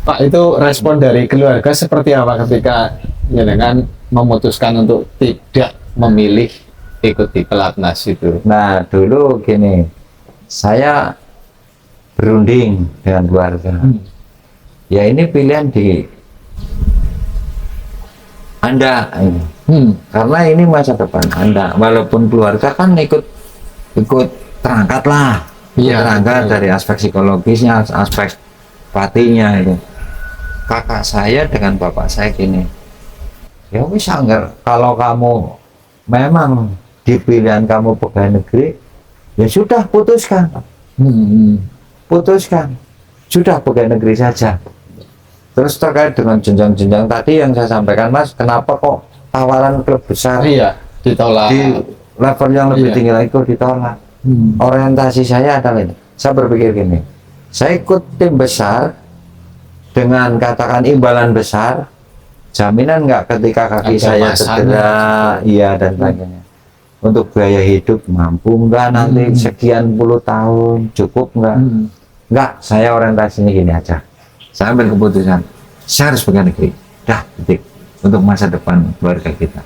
Pak, itu respon dari keluarga seperti apa ketika dengan memutuskan untuk tidak memilih ikuti pelatnas itu? Nah, dulu gini, saya berunding dengan keluarga. Ya ini pilihan di Anda ini. Karena ini masa depan Anda, walaupun keluarga kan ikut terangkat lah. Iya, Terangkat betul. dari aspek psikologisnya, aspek pelatihnya itu. Kakak saya dengan bapak saya gini, ya wis anggar, kalau kamu memang di pilihan kamu pegawai negeri, ya sudah putuskan, sudah pegawai negeri saja. Terus terkait dengan jenjang-jenjang tadi yang saya sampaikan Mas, kenapa kok tawaran klub besar Iya, ditolak. di level yang lebih Iya. tinggi lagi kok ditolak? Orientasi saya adalah ini, saya berpikir gini, saya ikut tim besar dengan katakan imbalan besar, jaminan nggak ketika kaki Ada saya masanya. cedera, iya dan sebagainya. Untuk biaya hidup mampu nggak nanti sekian puluh tahun, cukup nggak? Nggak, saya orientasinya gini aja. Saya ambil keputusan, saya harus pegawai negeri, dah titik, untuk masa depan keluarga kita.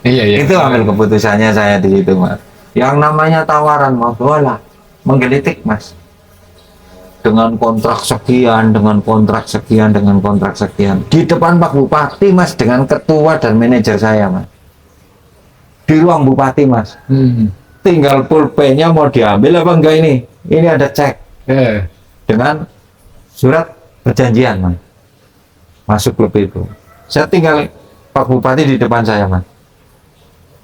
Iya, iya. Itu ambil keputusannya saya di situ Mas. Yang namanya tawaran mau bola, menggelitik Mas. Dengan kontrak sekian, dengan kontrak sekian, dengan kontrak sekian. Di depan Pak Bupati Mas, dengan ketua dan manajer saya Mas. Di ruang Bupati Mas. Tinggal pulpennya mau diambil apa enggak ini? Ini ada cek dengan surat perjanjian Mas. Masuk klub itu. Saya tinggal Pak Bupati di depan saya Mas.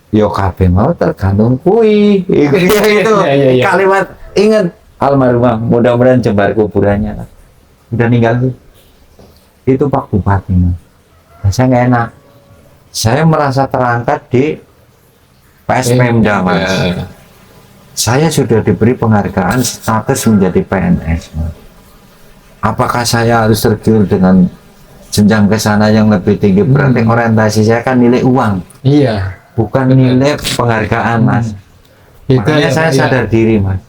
Yo kabeh mau tergantung kui. Itu Iya. kalimat ingat almarhumah, mudah-mudahan jembar kuburannya lah. Udah ninggal tuh. Itu Pak Bupati Mas. Nah, saya nggak enak. Saya merasa terangkat di PSPMda Mas. Saya sudah diberi penghargaan status menjadi PNS Mas. Apakah saya harus tergiur dengan jenjang ke sana yang lebih tinggi? Berarti orientasi saya kan nilai uang, Iya. bukan nilai penghargaan Mas. Itu Makanya ya, saya Pak, ya. sadar diri Mas.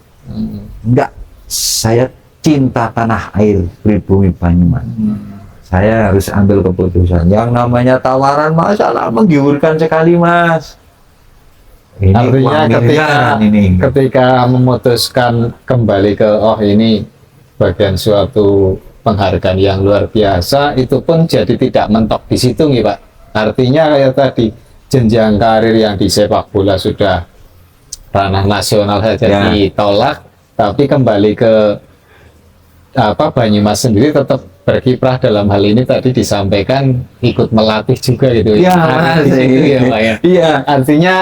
Enggak, saya cinta tanah air pribumi Banyumas. Saya harus ambil keputusan. Yang namanya tawaran masalah menggiurkan sekali Mas. Ini Artinya uang miliaran ini. ketika memutuskan kembali ke ini bagian suatu penghargaan yang luar biasa, itu pun jadi tidak mentok di situ nih Pak. Artinya kayak tadi jenjang karir yang di sepak bola sudah ranah nasional saja Ya. ditolak, tapi kembali ke Banyumas sendiri tetap berkiprah dalam hal ini tadi disampaikan ikut melatih juga gitu Iya, Nah, di Mas. situ ya Pak ya. Iya. Artinya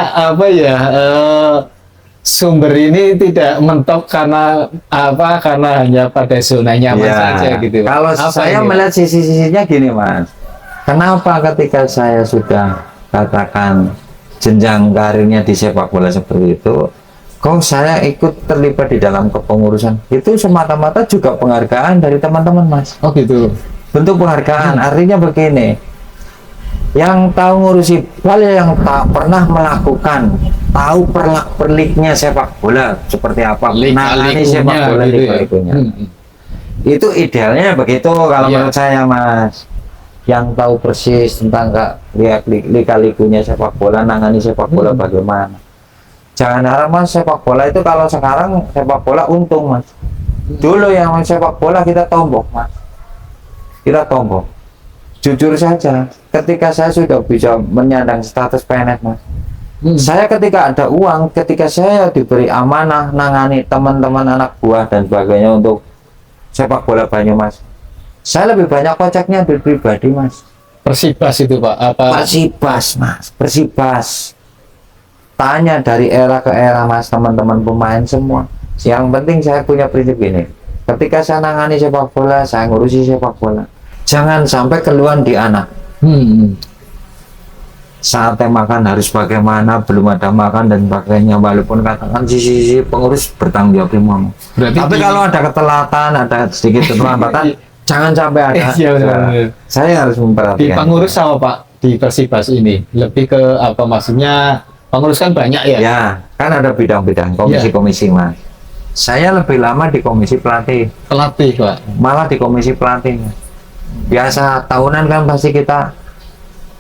sumber ini tidak mentok karena karena hanya pada zona nyaman Ya, saja gitu. kalau Apa saya ini, Pak? melihat sisi-sisinya gini Mas, kenapa ketika saya sudah katakan jenjang karirnya di sepak bola seperti itu, kok saya ikut terlibat di dalam kepengurusan, itu semata-mata juga penghargaan dari teman-teman Mas. Oh gitu. Bentuk penghargaan, artinya begini, yang tahu ngurusi bola, yang tak pernah melakukan, tahu perliknya sepak bola seperti apa, menangani sepak bola gitu ya. liga-liganya. Itu idealnya begitu kalau Iya. menurut saya Mas, yang tahu persis tentang liga-ligunya sepak bola, nangani sepak bola bagaimana. Jangan harap Mas, sepak bola itu kalau sekarang sepak bola untung Mas. Dulu yang sepak bola kita tombok Mas, kita tombok. Jujur saja, ketika saya sudah bisa menyandang status PNS Mas, Saya ketika ada uang, ketika saya diberi amanah nangani teman-teman anak buah dan sebagainya untuk sepak bola Banyumas, saya lebih banyak koceknya dari pribadi, Mas. Persibas itu Pak, apa? Persibas, Mas. Persibas. Tanya dari era ke era, Mas, teman-teman pemain semua. Yang penting saya punya prinsip ini. Ketika saya nangani sepak bola, saya ngurusi sepak bola. Jangan sampai keluhan di anak. Saatnya makan harus bagaimana, belum ada makan dan sebagainya. Walaupun katakan sisi pengurus bertanggung jawab semua. Tapi kalau ada ketelatan, ada sedikit keterlambatan, jangan sampai ada. Iya, benar. Saya harus Di memperhatikan. pengurus sama Pak di Persibas ini lebih ke apa, maksudnya pengurus kan banyak ya? Ya, kan ada bidang-bidang komisi-komisi, Mas. Saya lebih lama di komisi pelatih, Pelatih Pak. malah di komisi pelatih. Biasa tahunan kan pasti kita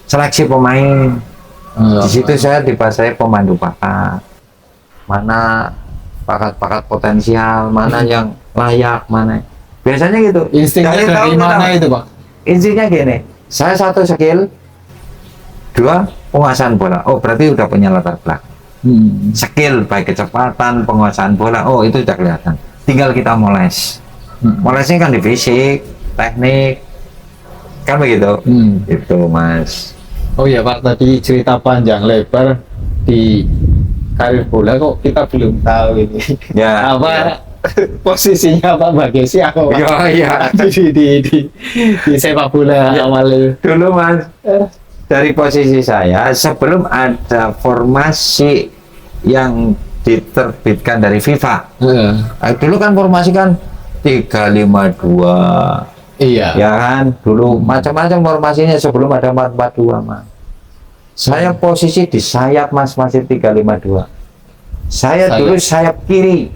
seleksi pemain. Di situ saya dibasai pemandu bakat. Mana bakat-bakat potensial, mana yang layak, mana. Biasanya gitu. Instingnya dari tahun ke mana tahun. itu Pak? Intinya gini, saya satu skill, dua penguasaan bola. Oh, berarti udah punya latar belakang. Skill baik kecepatan, penguasaan bola, oh itu udah kelihatan. Tinggal kita moles. Molesnya kan di fisik, teknik, kan begitu. Itu, Mas. Oh iya Pak, tadi cerita panjang lebar di karir bola kok kita belum tahu ini. Ya, Apa ya. posisinya Pak Bagesi aku Pak? Iya. di sepak bola awalnya. Dulu, Mas, dari posisi saya sebelum ada formasi yang diterbitkan dari FIFA. Dulu kan formasi kan 352. Iya. Ya kan, dulu macam-macam formasinya sebelum ada 442, Mas. Saya posisi di sayap, Mas, masih 352. Saya dulu sayap kiri.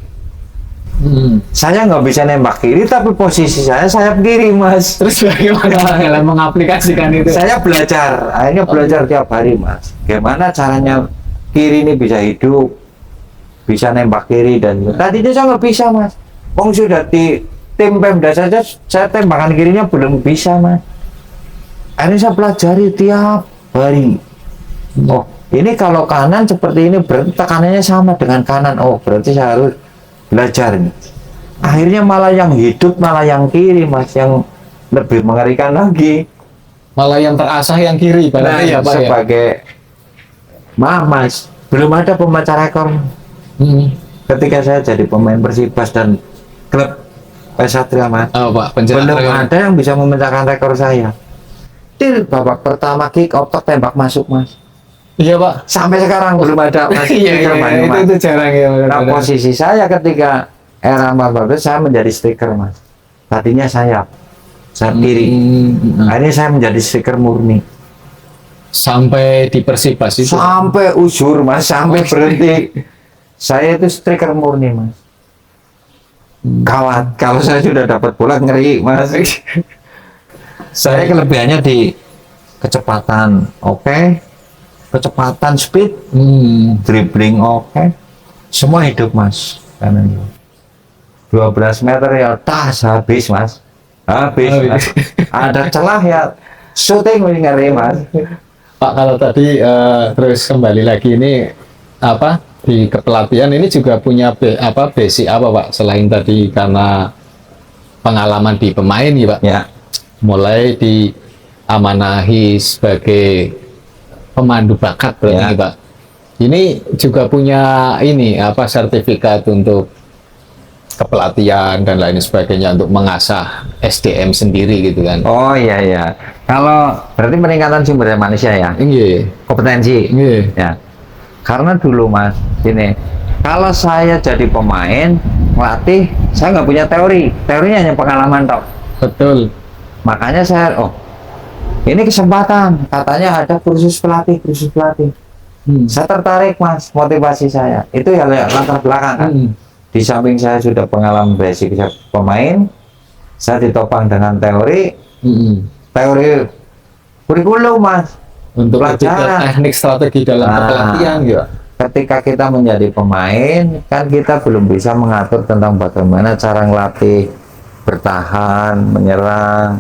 Saya nggak bisa nembak kiri, tapi posisi saya sayap kiri, Mas. Terus bagaimana kalian mengaplikasikan itu? Saya belajar, akhirnya belajar tiap hari, Mas. Gimana caranya kiri ini bisa hidup, bisa nembak kiri dan tadinya saya nggak bisa, Mas. Wong sudah di tim Pemda saja, saya tembakan kirinya belum bisa, Mas. Akhirnya saya pelajari tiap hari. Oh, ini kalau kanan seperti ini berarti tekanannya sama dengan kanan. Oh, berarti saya harus belajar nih. Akhirnya malah yang hidup malah yang kiri, Mas, yang lebih mengerikan lagi. Malah yang terasah yang kiri, berarti ya Pak ya? Sebagai maaf, Mas, belum ada pembaca rekor. Ketika saya jadi pemain Persibas dan klub Satria, Mas, Oh Pak, pencetak belum rekor. ada yang bisa memecahkan rekor saya. Babak pertama kick out tembak masuk, Mas. Iya Pak. Sampai sekarang belum ada, Mas. Iya, itu jarang ya. Nah, posisi saya ketika era 14 saya menjadi striker, Mas. Tadinya sayap kiri. Akhirnya saya menjadi striker murni. Sampai di Persibas itu. Sampai usur, Mas, sampai berhenti. Saya itu striker murni, Mas. Kawat, kalau saya sudah dapat bola ngeri, Mas. Saya kelebihannya di kecepatan, oke. Kecepatan, speed, dribbling, oke. Semua hidup, Mas. Karena 12 meter ya tas habis, Mas. Habis, Mas. Ada celah ya shooting ngeri, Mas. Pak, kalau tadi terus kembali lagi ini apa di kepelatihan ini juga punya basic apa Pak, selain tadi karena pengalaman di pemain ya Pak, Ya. mulai diamanahi sebagai pemandu bakat berarti Ya. Pak. Ini juga punya ini apa sertifikat untuk kepelatihan dan lain sebagainya untuk mengasah SDM sendiri gitu kan. Oh iya iya. Kalau berarti peningkatan sumber daya manusia ya, Iya. kompetensi. Iya. Ya. Karena dulu, Mas, gini, kalau saya jadi pemain, melatih, saya nggak punya teori. Teorinya hanya pengalaman tok. Betul. Makanya saya, oh, ini kesempatan. Katanya ada kursus pelatih, kursus pelatih. Saya tertarik, Mas, motivasi saya. Itu ya latar belakang kan. Di samping saya sudah pengalaman basic pemain, saya ditopang dengan teori, teori kurikulum, Mas. Untuk Pelajaran. teknik strategi dalam kepelatihan ya. Ketika kita menjadi pemain, kan kita belum bisa mengatur tentang bagaimana cara ngelatih bertahan, menyerang,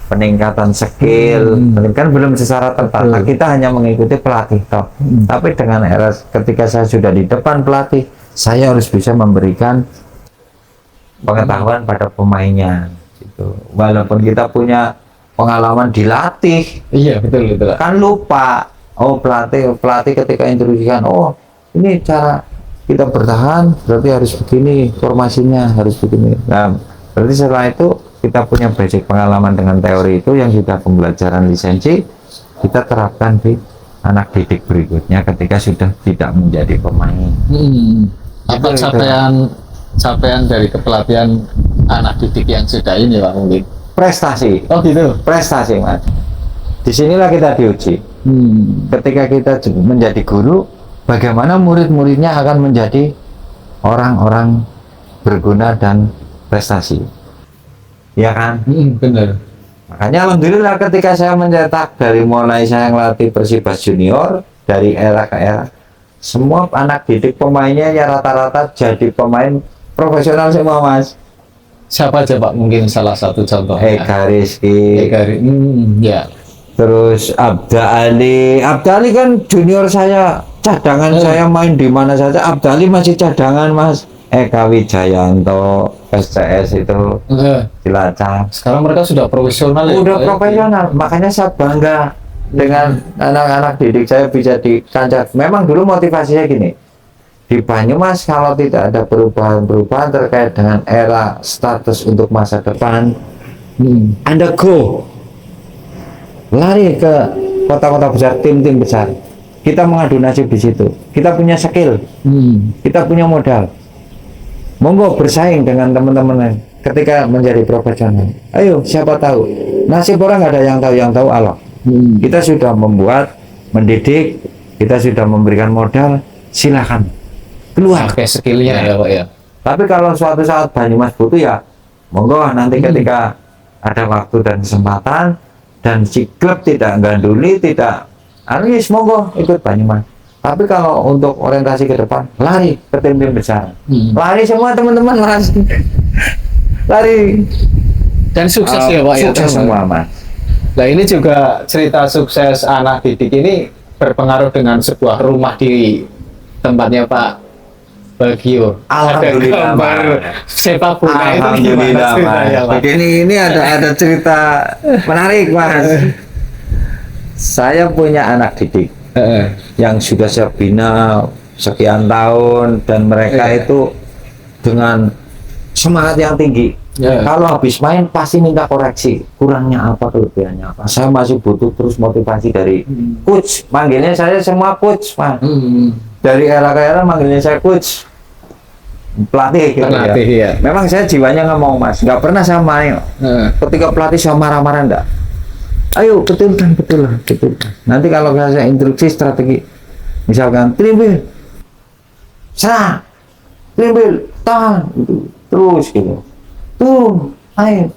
peningkatan skill, kan belum secara tertata. Kita hanya mengikuti pelatih toh. Tapi dengan era ketika saya sudah di depan pelatih, saya harus bisa memberikan pengetahuan pada pemainnya. Gitu. Walaupun kita punya pengalaman dilatih, Iya, betul betul. kan lupa. Oh pelatih ketika instruksikan, oh ini cara kita bertahan, berarti harus begini, formasinya harus begini. Nah, berarti setelah itu kita punya basic pengalaman dengan teori itu yang sudah pembelajaran lisensi, kita terapkan di anak didik berikutnya ketika sudah tidak menjadi pemain. Apa Itu. capaian dari kepelatihan anak didik yang sudah ini Pak mungkin? Prestasi, Oh gitu. prestasi mas. Disinilah kita diuji. Ketika kita menjadi guru, bagaimana murid-muridnya akan menjadi orang-orang berguna dan prestasi. Ya kan? Bener. Makanya alhamdulillah ketika saya mencetak dari mulai saya ngelatih Persibas Junior dari era ke era, semua anak didik pemainnya ya rata-rata jadi pemain profesional semua mas. Siapa aja Pak mungkin salah satu contohnya? Eka Rizky, Ya. terus Abda Ali kan junior saya, cadangan saya main di mana saja. Abda Ali masih cadangan mas. Eka Wijayanto, SCS itu Cilacap. Sekarang mereka sudah profesional ya? Udah Pak, ya? profesional, makanya saya bangga dengan anak-anak didik saya bisa di kancah. Memang dulu motivasinya gini, di Banyumas kalau tidak ada perubahan-perubahan terkait dengan era status untuk masa depan, Anda go lari ke kota-kota besar, tim-tim besar. Kita mengadu nasib di situ. Kita punya skill, kita punya modal. Monggo bersaing dengan teman-teman lain ketika menjadi profesional. Ayo, siapa tahu nasib orang nggak ada yang tahu Allah. Kita sudah membuat, mendidik, kita sudah memberikan modal, silakan keluar. Pakai skillnya ya Pak ya. Tapi kalau suatu saat Banyumas butuh ya, monggo nanti ketika ada waktu dan kesempatan dan si klub tidak ganduli, tidak anis, monggo ikut Banyumas. Tapi kalau untuk orientasi ke depan, lari ke tim-tim besar. Lari semua teman-teman, lari. Dan sukses ya Pak ya. Sukses semua mas. Nah ini juga cerita sukses anak didik ini berpengaruh dengan sebuah rumah di tempatnya Pak Bagio. Alhamdulillah, Ada gambar Pak. sepak bola itu Alhamdulillah gimana ceritanya, mas. Pak? Ini ada cerita menarik mas. Saya punya anak didik yang sudah saya bina sekian tahun dan mereka itu dengan semangat yang tinggi. Kalau habis main pasti minta koreksi, kurangnya apa, kelebihannya apa. Saya masih butuh terus motivasi dari coach. Manggilnya saya semua coach, mas. Dari era ke era manggilnya saya coach, pelatih gitu ya. Memang saya jiwanya nggak mau mas, nggak pernah saya main. Ketika pelatih saya marah-marah enggak. Ayo betulkan. Nanti kalau saya instruksi strategi, misalkan trimbel, serang, trimbel, tahan, gitu. Terus gitu. Turun, ayo,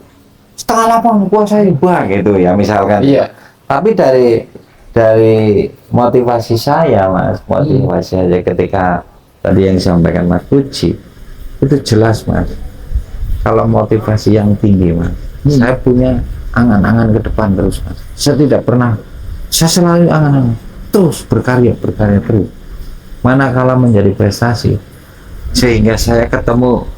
setengah lapang kuasai, gitu ya misalkan. Iya. Tapi dari motivasi saya mas, motivasi saya ketika tadi yang disampaikan Mas Puji, itu jelas mas. Kalau motivasi yang tinggi mas, saya punya angan-angan ke depan terus mas. Saya selalu angan-angan terus berkarya terus. Manakala menjadi prestasi, sehingga saya ketemu,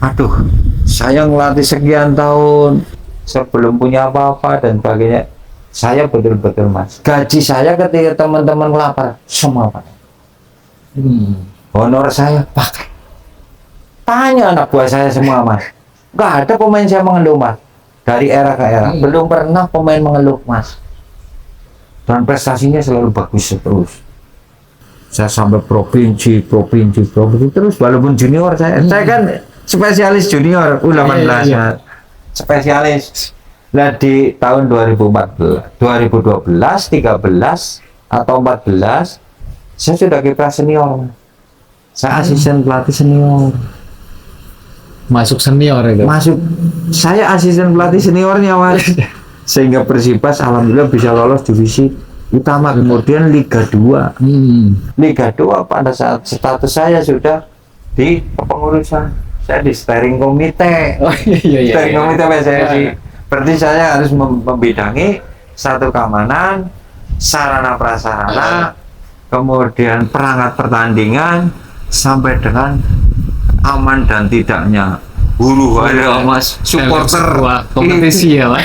aduh, saya ngelatih sekian tahun, saya belum punya apa-apa dan sebagainya. Saya betul-betul mas, gaji saya ketika teman-teman lapar semua pakai. Honor saya pakai. Tanya anak buah saya semua mas, nggak ada pemain saya mengeluh mas. Dari era ke era, belum pernah pemain mengeluh mas. Dan prestasinya selalu bagus terus. Saya sampai provinsi terus, walaupun junior saya kan spesialis junior U18 spesialis. Nah di tahun 2014, 2012, 13 atau 14 saya sudah kiprah senior. Saya asisten pelatih senior. Masuk senior itu. Saya asisten pelatih seniornya mas. Sehingga Persibas alhamdulillah bisa lolos divisi utama, kemudian Liga 2. Liga 2 pada saat status saya sudah di kepengurusan. Saya di steering komite. Oh iya. Steering komite PSSI. Berarti saya harus membidangi satu keamanan, sarana prasarana, kemudian perangkat pertandingan, sampai dengan aman dan tidaknya huru hara mas supporter kompetisi ya Pak.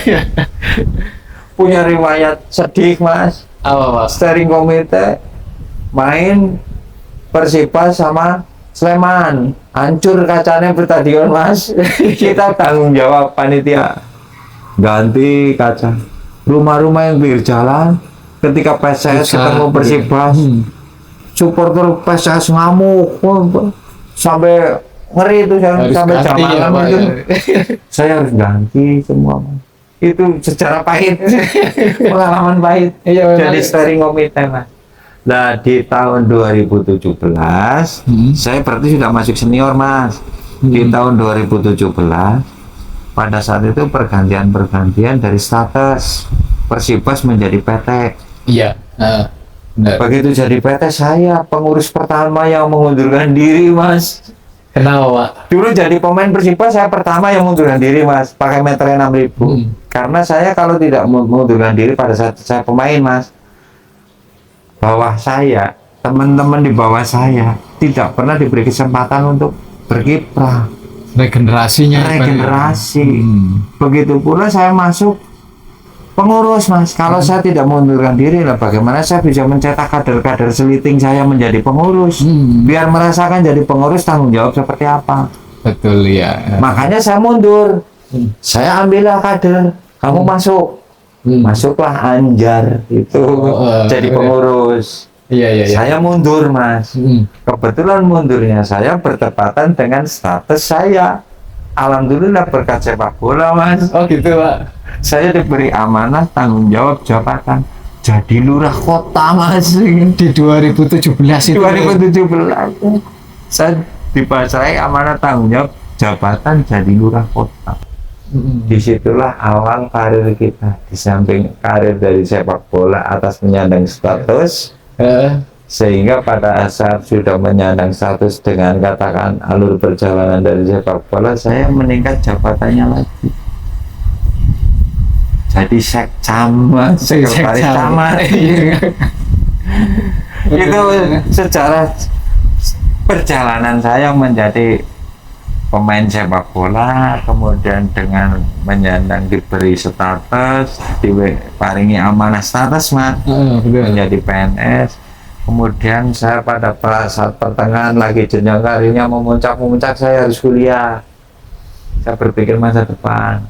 punya riwayat sedih mas. Apa Pak? Steering komite main Persipas sama Sleman, hancur kacanya stadion mas. Kita tanggung jawab panitia, ganti kaca rumah-rumah yang pinggir jalan. Ketika PSS ketemu Persibas, supporter PSS ngamuk sampai ngeri itu, sampai jam malam itu. Saya harus ganti semua mas. Itu secara pahit, pengalaman pahit. Jadi steering komite mas. Nah di tahun 2017 saya berarti sudah masuk senior mas. Di tahun 2017 pada saat itu pergantian dari status Persibas menjadi PT. Iya. Benar. Begitu jadi PT, saya pengurus pertama yang mengundurkan diri mas. Kenapa Pak? Dulu jadi pemain Persibas saya pertama yang mengundurkan diri mas, pakai meter 6.000. Karena saya kalau tidak mengundurkan diri pada saat saya pemain mas, bawah saya, teman-teman di bawah saya tidak pernah diberi kesempatan untuk berkiprah. Regenerasi. Begitu pula saya masuk pengurus mas. Kalau saya tidak mengundurkan diri lah, bagaimana saya bisa mencetak kader-kader seliting saya menjadi pengurus? Biar merasakan jadi pengurus tanggung jawab seperti apa. Betul ya. Makanya saya mundur. Saya ambillah kader, kamu masuk. Masuklah Anjar itu jadi pengurus. Iya. Saya mundur mas. Kebetulan mundurnya saya bertepatan dengan status saya. Alhamdulillah berkat sepak bola mas. Oh gitu Pak. Saya diberi amanah tanggung jawab jabatan jadi lurah kota mas. Di 2017 itu. 2017 saya dipercayai amanah tanggung jawab jabatan jadi lurah kota. Disitulah awal karir kita, di samping karir dari sepak bola atas menyandang status, sehingga pada saat sudah menyandang status dengan katakan alur perjalanan dari sepak bola, saya meningkat jabatannya lagi jadi sekcam, sekretaris camat. Itu sejarah perjalanan saya menjadi pemain sepak bola, kemudian dengan menyandang diberi status, diparingi amanah status mas, menjadi PNS. Kemudian saya pada saat pertengahan lagi jenjang karirnya memuncak, saya harus kuliah. Saya berpikir masa depan,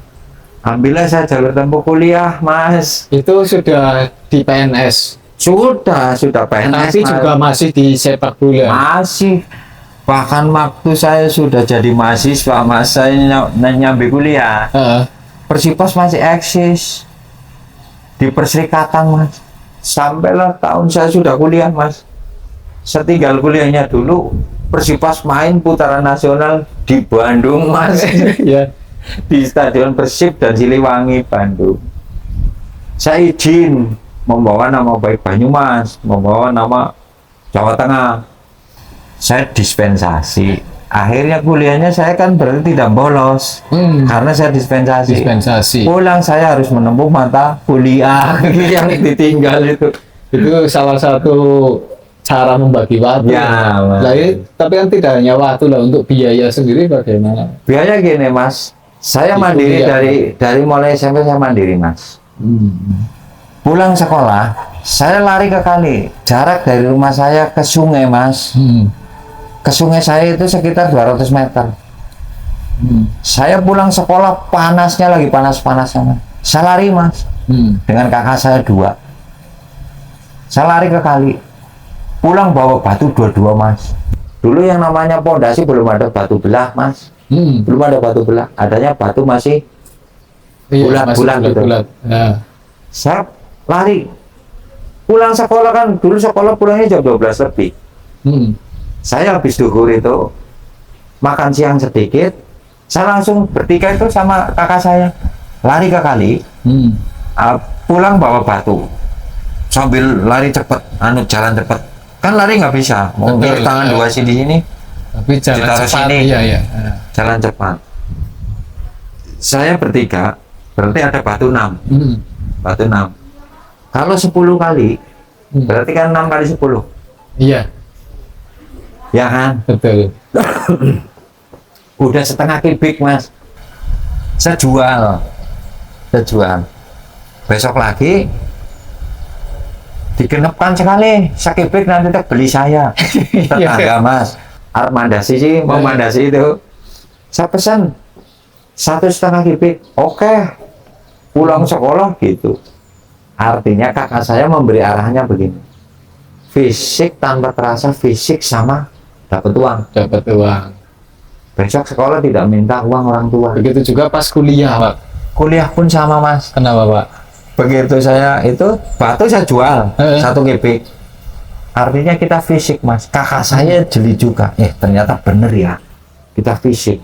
ambillah saya jalur tempuh kuliah mas. Itu sudah di PNS? Sudah PNS. Tapi juga masih di sepak bola? Masih. Bahkan waktu saya sudah jadi mahasiswa mas, saya nyambi kuliah, Persibas masih eksis di Perserikatan mas. Sampailah tahun saya sudah kuliah mas, setinggal kuliahnya dulu Persibas main putaran nasional di Bandung mas. Ya. Di Stadion Persib dan Siliwangi Bandung. Saya izin membawa nama baik Banyumas, membawa nama Jawa Tengah. Saya dispensasi. Akhirnya kuliahnya saya kan berarti tidak bolos, karena saya dispensasi. Pulang saya harus menempuh mata kuliah yang ditinggal itu. Itu salah satu cara membagi waktu. Ya, tapi kan tidak hanya waktu lah, untuk biaya sendiri bagaimana? Biaya gini mas, saya mandiri dari mulai SMP saya mandiri mas. Pulang sekolah, saya lari ke kali. Jarak dari rumah saya ke sungai mas. Ke sungai saya itu sekitar 200 meter. Saya pulang sekolah panasnya lagi panas-panasnya. Saya lari mas, dengan kakak saya 2. Saya lari ke kali. Pulang bawa batu 22 mas. Dulu yang namanya pondasi belum ada batu belah mas. Belum ada batu belah. Adanya batu masih bulat-bulat gitu. Ya. Saya lari. Pulang sekolah kan, dulu sekolah pulangnya jam 12 lebih. Saya habis duhur itu makan siang sedikit, saya langsung bertiga itu sama kakak saya lari ke kali, pulang bawa batu sambil lari cepet, jalan cepet, kan lari nggak bisa, mau tangan 2 sini di sini, tapi jalan cepat. Sini, iya. Jalan cepat. Saya bertiga berarti ada batu 6. Hmm. Batu 6. Kalau 10 kali, berarti kan 6 kali 10. Iya, Ya kan? betul. Udah setengah kubik, Mas. Saya jual. Besok lagi digenepkan sekali. Sekubik nanti tak beli saya. Tetangga, Mas. Arep mandasi sih, mau mandasi itu. Saya pesan 1,5 kubik. Oke. Pulang sekolah gitu. Artinya kakak saya memberi arahannya begini. Fisik tanpa terasa, fisik sama dapat uang. Dapat uang. Besok sekolah tidak minta uang orang tua. Begitu juga pas kuliah, Pak. Kuliah pun sama, Mas. Kenapa, Pak? Begitu saya itu batu saya jual 1 kubik. Artinya kita fisik, Mas. Kakak saya jeli juga. Ternyata bener ya. Kita fisik.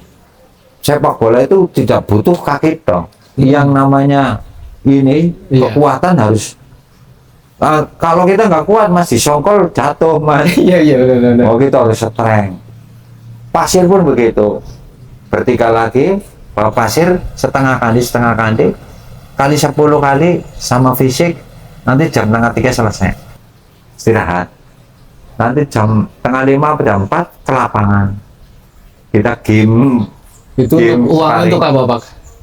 Sepak bola itu tidak butuh kaki toh. Yang namanya ini Iya. kekuatan harus. Kalau kita nggak kuat, Mas, disongkol jatuh, Mas. Iya, benar. Oh, kita harus strength. Pasir pun begitu. Bertiga lagi, bawa pasir setengah kali kali 10 kali sama fisik. Nanti jam 2:30 selesai. Istirahat. Nanti jam 4:30 atau jam 4 ke lapangan. Kita game. Itu Game uang sekali. untuk apa, Pak?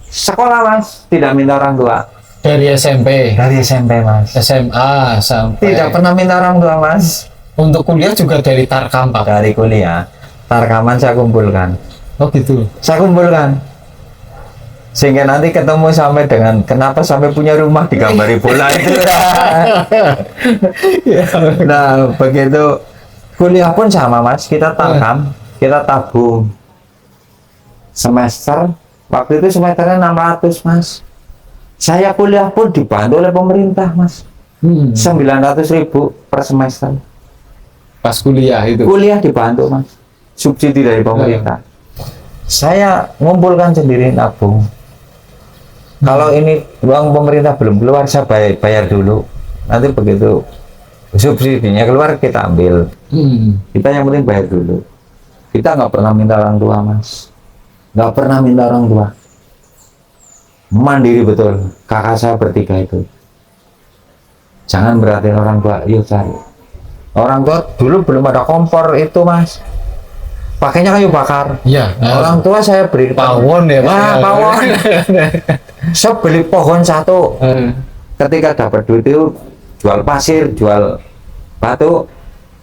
Sekolah, Mas, tidak minta orang tua. Dari SMP, Dari SMP, Mas. SMA sampai Tidak pernah minta orang tua, Mas. untuk kuliah juga dari Tarkam, Pak. Dari kuliah, tarkaman saya kumpulkan. Oh gitu. Saya kumpulkan. Sehingga nanti ketemu sampai dengan kenapa sampai punya rumah digambari bola itu. Nah, begitu kuliah pun sama, Mas. Kita tarkam, kita tabung. Semester, waktu itu semesternya 600, Mas. Saya kuliah pun dibantu oleh pemerintah, Mas. 900.000 per semester. Pas kuliah itu. Kuliah dibantu, Mas. Subsidi dari pemerintah. Saya ngumpulkan sendiri nabung. Kalau ini uang pemerintah belum keluar, saya bayar dulu. Nanti begitu subsidinya keluar, kita ambil. Kita yang penting bayar dulu. Kita nggak pernah minta orang tua, Mas. Nggak pernah minta orang tua. Mandiri betul. Kakak saya bertiga itu. Jangan beratin orang tua, yuk cari. Orang tua dulu belum ada kompor itu, Mas. Pakainya kayu bakar. Iya. Orang tua saya beri Pawon ya, Pak. Ah, pawon. Saya beli pohon 1. Ketika dapat duit itu jual pasir, jual batu,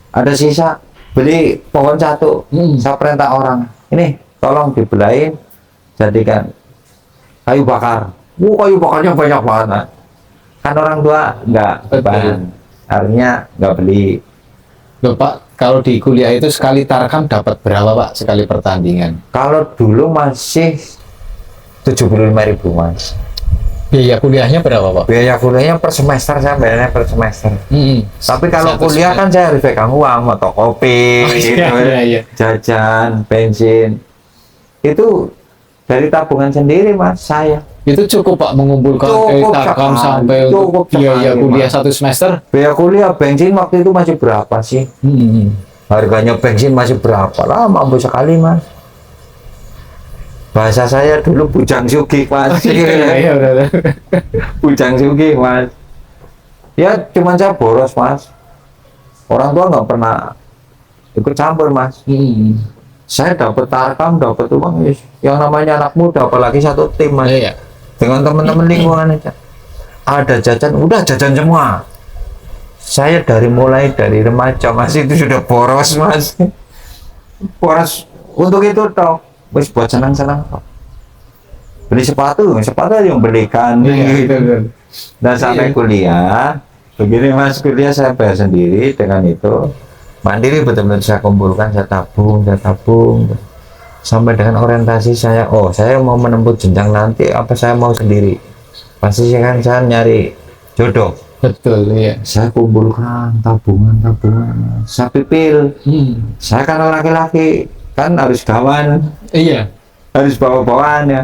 ada sisa beli pohon 1. Saya perintah orang, ini tolong dibelain, jadikan kayu bakar. Kayu bakarnya banyak banget, Mas. Kan orang tua nggak beban, artinya nggak beli. Loh, Pak, kalau di kuliah itu sekali tarkam dapat berapa, Pak, sekali pertandingan? Kalau dulu masih 75.000, Mas. Biaya kuliahnya berapa, Pak? Biaya kuliahnya per semester, saya bayarnya per semester. Tapi kalau Satu kuliah kan saya harus pegang uang, fotokopi, Oh, gitu, iya. jajan, bensin. Itu dari tabungan sendiri, Mas, saya. Itu cukup, Pak, mengumpulkan dari Cukup tarkam sekali, sampai cukup untuk biaya sekali, kuliah Mas. 1 semester? Biaya kuliah bensin waktu itu masih berapa sih? Harganya bensin masih berapa lah, mampu sekali, Mas. Bahasa saya dulu bujang sugih, Mas. Iya, benar. Bujang sugih, Mas. Ya cuman saya boros, Mas. Orang tua nggak pernah ikut campur, Mas. Saya dapat tarkam, dapat uang, yang namanya anak muda, apalagi satu tim, Mas. Iya. Dengan teman-teman lingkungan aja. Ada jajan, udah jajan semua. Saya mulai dari remaja, Mas, itu sudah boros, Mas. Boros untuk itu toh. Wis buat senang-senang toh. Beli sepatu yang belikan. Iya, betul. Dan sampai kuliah, begini, Mas, kuliah saya bayar sendiri dengan itu. Mandiri betul-betul saya kumpulkan, saya tabung. Sampai dengan orientasi saya, saya mau menempuh jenjang nanti, apa saya mau sendiri. Pasti kan saya nyari jodoh. Betul, iya. Saya kumpulkan tabungan. Saya pipil. Saya kan orang laki-laki, kan harus gawan, Iya. harus bawa-bawaan ya.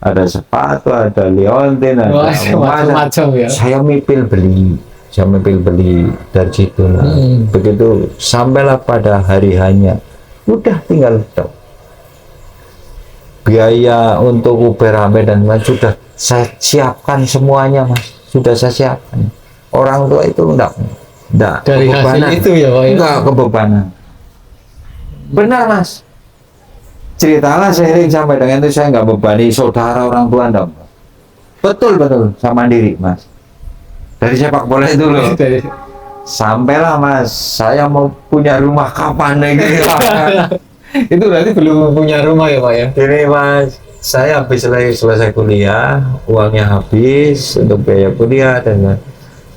Ada sepatu, ada liontin, ada Wah, emas. macam-macam ya. Saya mipil beli dari situ lah. Begitu sampailah pada hari hanya, udah tinggal stop. biaya untuk Uber Rame dan Mas sudah saya siapkan semuanya Mas, sudah saya siapkan. Orang tua itu enggak Dari hasil itu ya Pak ya? enggak kebebanan. Benar Mas, ceritalah seiring sampai dengan itu saya nggak bebani saudara orang tua enggak. Betul sama diri Mas, dari sepak bola itu loh. Sampailah Mas, saya mau punya rumah kapan nih? Itu berarti belum punya rumah ya Pak ya? Ini Mas, saya habis selesai kuliah, uangnya habis untuk biaya kuliah dan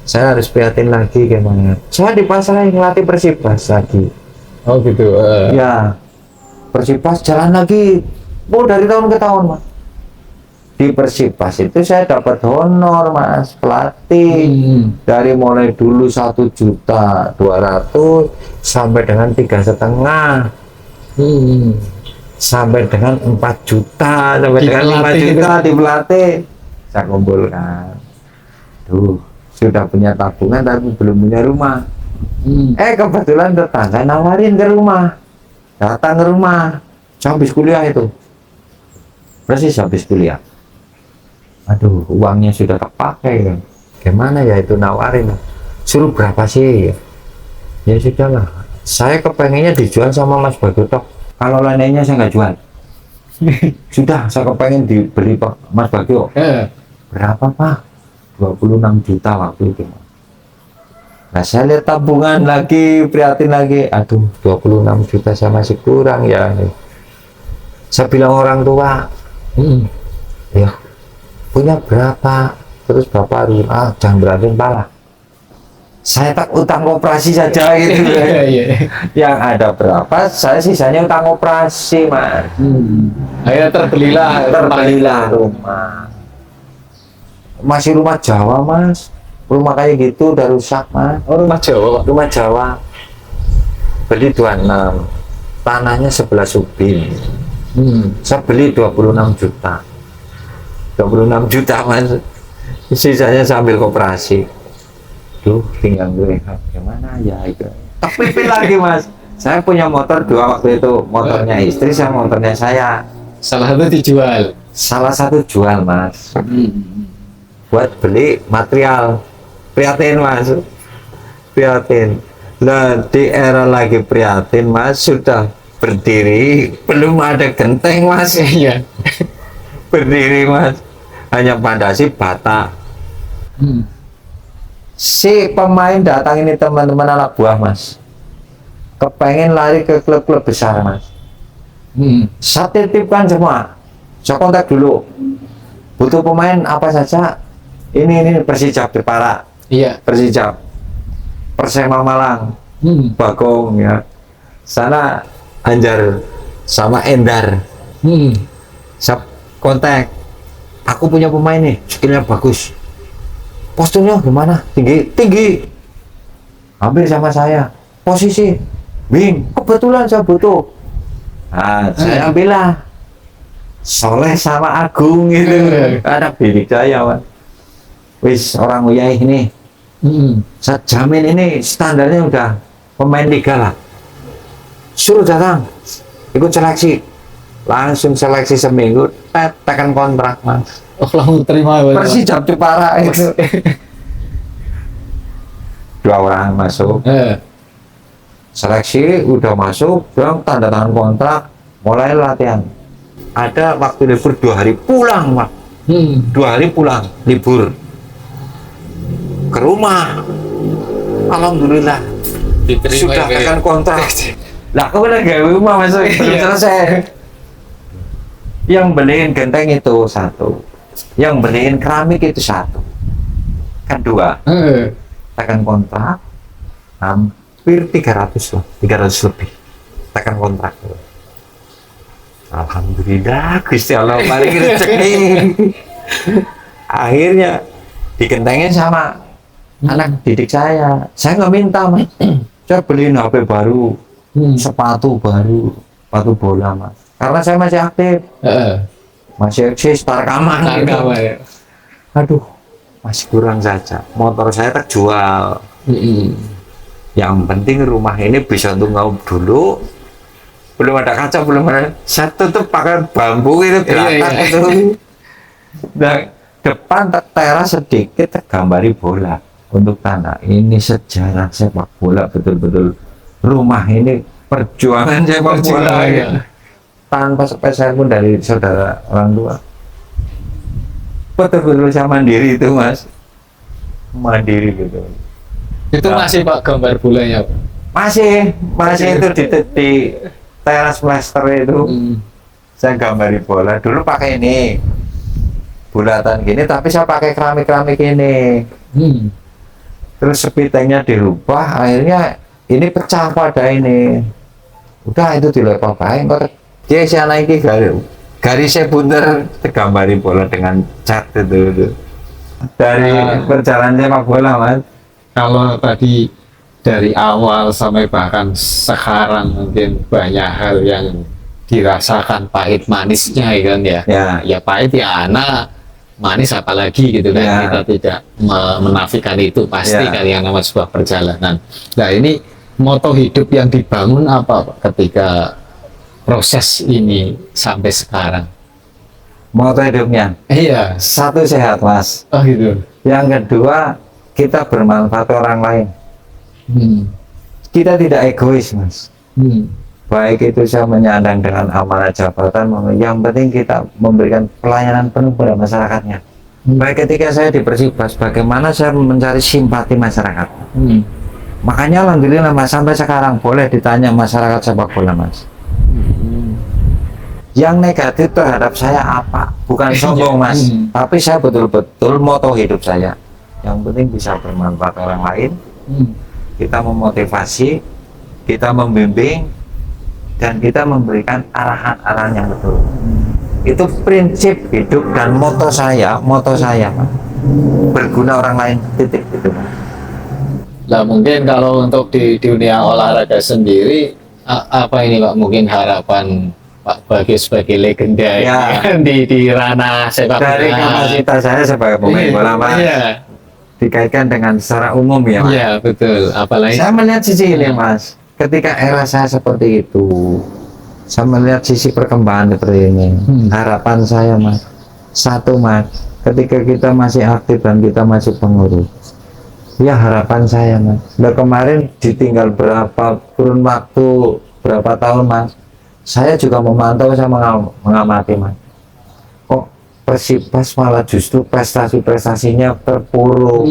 saya harus prihatin lagi gimana. Saya dipasrahin ngelatih Persibas lagi. Oh gitu. Ya, Persibas jalan lagi. Oh dari tahun ke tahun Mas. Di Persibas itu saya dapat honor Mas, pelatih dari mulai dulu 1.200.000 sampai dengan 3,5. Sampai dengan 4 juta, sampai Di dengan 5 pelatih juta itu. di pelatih saya kumpulkan. Tuh sudah punya tabungan tapi belum punya rumah. Kebetulan tetangga nawarin ke rumah, datang ke rumah. Saya habis kuliah itu, persis habis kuliah. Aduh, uangnya sudah terpakai kan. Gimana ya itu nawarin? Suruh berapa sih? Ya sudahlah. Saya kepengennya dijual sama Mas Bagotok. Kalau lainnya saya nggak jual. Sudah, saya kepengen dibeli Pak Mas Bagio. Berapa Pak? 26 juta waktu itu. Nah saya lihat tabungan lagi, prihatin lagi. Aduh, 26 juta saya masih kurang ya. Saya bilang orang tua, ya punya berapa? Terus bapak harus, jangan berantem pala. Saya tak utang koperasi saja gitu. Yang ada berapa, saya sisanya utang koperasi Mas. Akhirnya terbelilah rumah. Masih rumah Jawa Mas, rumah kayak gitu udah rusak Mas. Oh, rumah Jawa Pak? Rumah Jawa beli 26, tanahnya 11 subin. Saya beli 26 juta 26 juta Mas, sisanya sambil koperasi. Duh, tinggal gue gimana ya itu. Tapi lagi Mas, saya punya motor 2 waktu itu, motornya istri sama motornya saya. Salah satu dijual. Salah satu jual Mas, buat beli material. Prihatin Mas, prihatin. Nah di era lagi prihatin Mas, sudah berdiri, belum ada genteng Mas. Iya. Berdiri Mas, hanya pondasi bata. Si pemain datang ini teman-teman anak buah Mas, kepengen lari ke klub-klub besar Mas. Saya titipkan semua, saya kontak dulu, butuh pemain apa saja. Ini Persijap Jepara, Iya. Persijap, Persema Malang, Bagong ya, sana Anjar sama Endar. Saya kontak, aku punya pemain nih, skillnya bagus, posturnya gimana? Tinggi, ambil sama saya, posisi wing, kebetulan saya butuh. Nah, saya ambillah Soleh sama Agung gitu, ada bidik saya Mas. Wis orang Uyai ini, saya jamin ini standarnya udah pemain liga lah. Suruh datang, ikut seleksi, langsung seleksi seminggu, tekan kontrak Mas. Oh, langsung terima ya. Persijap Jepara itu. 2 orang masuk, seleksi udah masuk, bilang tanda tangan kontrak, mulai latihan. Ada waktu libur 2 hari pulang Pak, 2 hari pulang libur ke rumah. Alhamdulillah Diterima sudah ya, tekan kontrak. Lah aku udah gawe rumah masuk belum selesai. Yang beliin genteng itu 1, yang beliin keramik itu 1, kan 2. Tekan kontrak hampir 300 lah, 300 lebih tekan kontrak. Alhamdulillah Gusti Allah paling rezeki. Akhirnya digentengin sama anak didik saya nggak minta Mas. Saya beliin HP baru, sepatu baru, sepatu bola Mas, karena saya masih aktif, masih eksis tarkaman gitu. Ya. Aduh, masih kurang saja, motor saya terjual. Yang penting rumah ini bisa untuk ngaup dulu, belum ada kaca, belum ada, saya tutup pakai bambu itu geratak iya. itu. Dan depan teras sedikit tergambari bola untuk tanda ini sejarah sepak bola betul-betul, rumah ini perjuangan sepak bola Iya. tanpa sepeser pun dari saudara orang tua. Betul-betul saya mandiri itu mas, mandiri gitu. Itu masih Pak gambar bolanya, Pak? Masih itu di teras plaster itu. Saya gambari bola dulu pakai ini bulatan gini, tapi saya pakai keramik ini. Terus sepitengnya dirubah, akhirnya ini pecah pada ini. Udah itu dilepas baik, kok dia sana ini garisnya bunter, tergambari bola dengan cat itu. Dari perjalanan sepak bola mas. Kalau tadi dari awal sampai bahkan sekarang mungkin banyak hal yang dirasakan pahit manisnya ya kan ya. Ya pahit ya anak, manis apalagi gitu kan. Ya. Kita tidak menafikan itu pasti kan yang namanya sebuah perjalanan. Nah ini moto hidup yang dibangun apa Pak, ketika proses ini sampai sekarang? Moto hidupnya Iya. satu, sehat mas. Oh gitu. Yang kedua, kita bermanfaat orang lain. Kita tidak egois mas. Baik itu saya menyandang dengan amanah jabatan, yang penting kita memberikan pelayanan penuh pada masyarakatnya. Baik ketika saya di Persibas, bagaimana saya mencari simpati masyarakat. Makanya alhamdulillah mas, sampai sekarang boleh ditanya masyarakat sepak bola mas. Yang negatif terhadap saya apa? Bukan sombong mas, tapi saya betul-betul moto hidup saya. Yang penting bisa bermanfaat orang lain. Kita memotivasi, kita membimbing, dan kita memberikan arahan-arahan yang betul. Itu prinsip hidup dan moto saya Pak. Berguna orang lain, titik gitu. Lah mungkin kalau untuk di dunia olahraga sendiri apa ini Pak, mungkin harapan Pak Bagio sebagai legenda Ya. di ranah sepak bola. Dari kapasitas saya sebagai pemain bola Pak, Iya. dikaitkan dengan secara umum ya Pak. Iya betul. Apalagi Saya melihat sisi ini mas, ketika era saya seperti itu, saya melihat sisi perkembangan seperti ini. Harapan saya mas, satu mas, ketika kita masih aktif dan kita masih pengurus, ya harapan saya mas, nah, kemarin ditinggal berapa kurun waktu, berapa tahun mas, saya juga memantau, saya mengamati mas, kok Persibas malah justru prestasi-prestasinya terpuruk.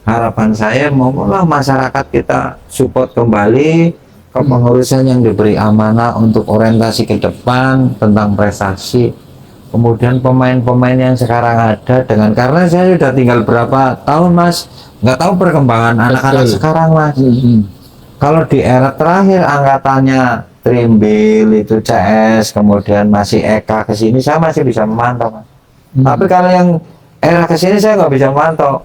Harapan saya mohonlah masyarakat kita support kembali kepengurusan yang diberi amanah untuk orientasi ke depan tentang prestasi. Kemudian pemain-pemain yang sekarang ada dengan, karena saya sudah tinggal berapa tahun mas, nggak tahu perkembangan anak-anak sekarang mas. Kalau di era terakhir angkatannya Trimbil itu CS, kemudian masih Eka kesini, saya masih bisa memantau mas. Tapi kalau yang era kesini saya nggak bisa memantau.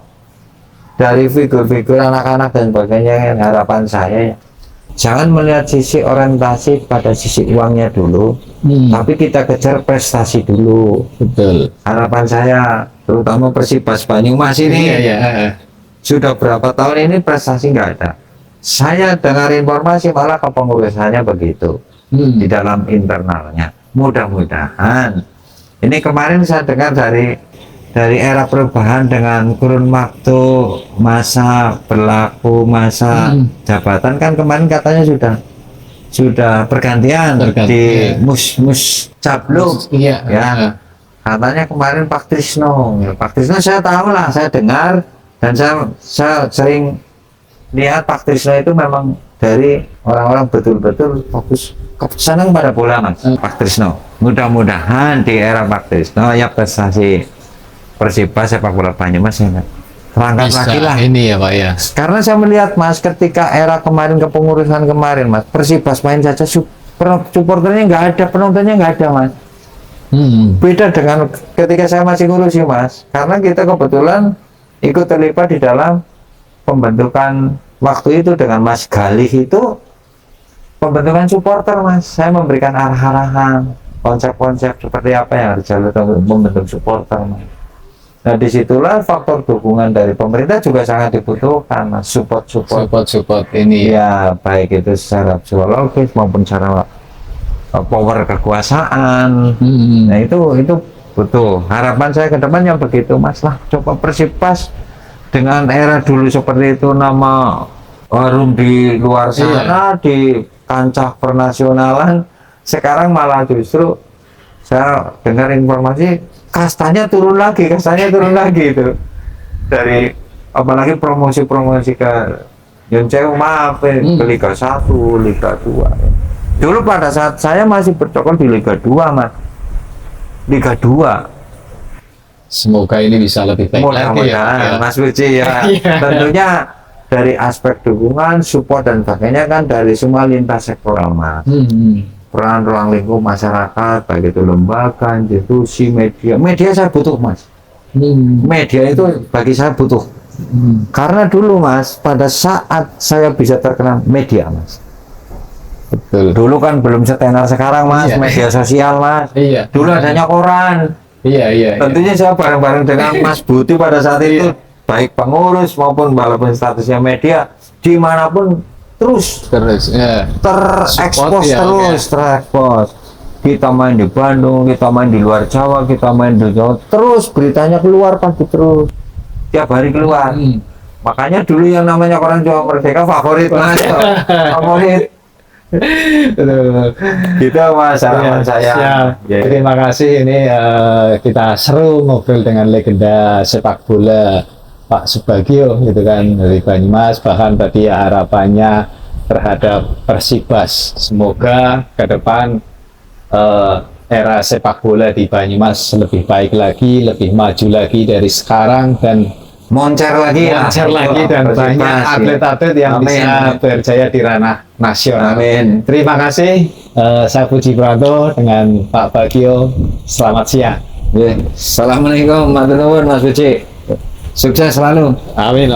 Dari figur-figur anak-anak dan sebagainya, yang harapan saya jangan melihat sisi orientasi pada sisi uangnya dulu, tapi kita kejar prestasi dulu. betul. Harapan saya terutama Persibas Banyumas ini sudah berapa tahun ini prestasi nggak ada. Saya dengar informasi malah kepengurusannya begitu di dalam internalnya. Mudah-mudahan ini kemarin saya dengar dari era perubahan dengan kurun waktu masa berlaku masa jabatan kan kemarin katanya sudah pergantian di mus cabluk Iya. ya. Katanya kemarin Pak Trisno, ya, Pak Trisno saya tahu lah, saya dengar dan saya sering lihat Pak Trisno itu memang dari orang-orang betul-betul fokus senang pada bola mas. Pak Trisno, mudah-mudahan di era Pak Trisno ya prestasi Persibas sepak bola Banyumas ya terangkat Bisa lagi lah. ini ya Pak ya. Karena saya melihat mas, ketika era kemarin kepengurusan kemarin mas, Persibas main saja supporternya nggak ada, penontonnya nggak ada mas. Beda dengan ketika saya masih ngurusi mas, karena kita kebetulan ikut terlibat di dalam pembentukan waktu itu dengan Mas Galih, itu pembentukan supporter mas. Saya memberikan arahan konsep-konsep seperti apa yang harus dilakukan untuk membentuk supporter mas. Nah disitulah faktor dukungan dari pemerintah juga sangat dibutuhkan mas, support Support ini ya, baik itu secara psikologis maupun secara power kekuasaan. Hmm. Nah itu butuh harapan saya ke depan yang begitu Mas lah, coba Persipas dengan era dulu seperti itu, nama harum di luar sana, di kancah pernasionalan. Sekarang malah justru saya dengar informasi kastanya turun lagi itu dari, apalagi promosi ke Yuncew, maaf ke Liga 1, Liga 2. Dulu pada saat saya masih bercokol di Liga 2 Mas, Liga 2. Semoga ini bisa lebih baik lagi ya. Mudah-mudahan Mas Puji ya. Iya. Tentunya dari aspek dukungan, support dan sebagainya kan dari semua lintas sektoral Mas. Peran ruang lingkup masyarakat, baik itu lembaga, institusi, media saya butuh Mas. Media itu bagi saya butuh. Karena dulu Mas, pada saat saya bisa terkenal media Mas. Betul. Dulu kan belum setenar sekarang Mas, Iya. media sosial Mas. Iya. Dulu adanya koran. Iya. Tentunya saya bareng-bareng dengan Mas Budi pada saat itu, baik pengurus maupun walaupun statusnya media, dimanapun terus Terus ya. terekspos, Support, ya, terekspos. Kita main di Bandung, kita main di luar Jawa, kita main di Jawa, terus beritanya keluar pasti terus, tiap hari keluar. Makanya dulu yang namanya koran Jawa Merdeka favorit Mas, favorit. Betul. Gitu Mas, harapan saya. Siap. Ya. Terima kasih, ini kita seru ngobrol dengan legenda sepak bola Pak Subagio gitu kan dari Banyumas, bahkan tadi harapannya terhadap Persibas, semoga ke depan era sepak bola di Banyumas lebih baik lagi, lebih maju lagi dari sekarang, dan Moncer lagi ya. lancar lagi, dan Persibas, banyak ya. atlet-atlet yang Amin. bisa berjaya di ranah nasional. Amin. Terima kasih, saya Puji Pranto dengan Pak Bagio. Selamat siang. Ya. Assalamualaikum, matur nuwun Mas Puji. Sukses selalu. Amin.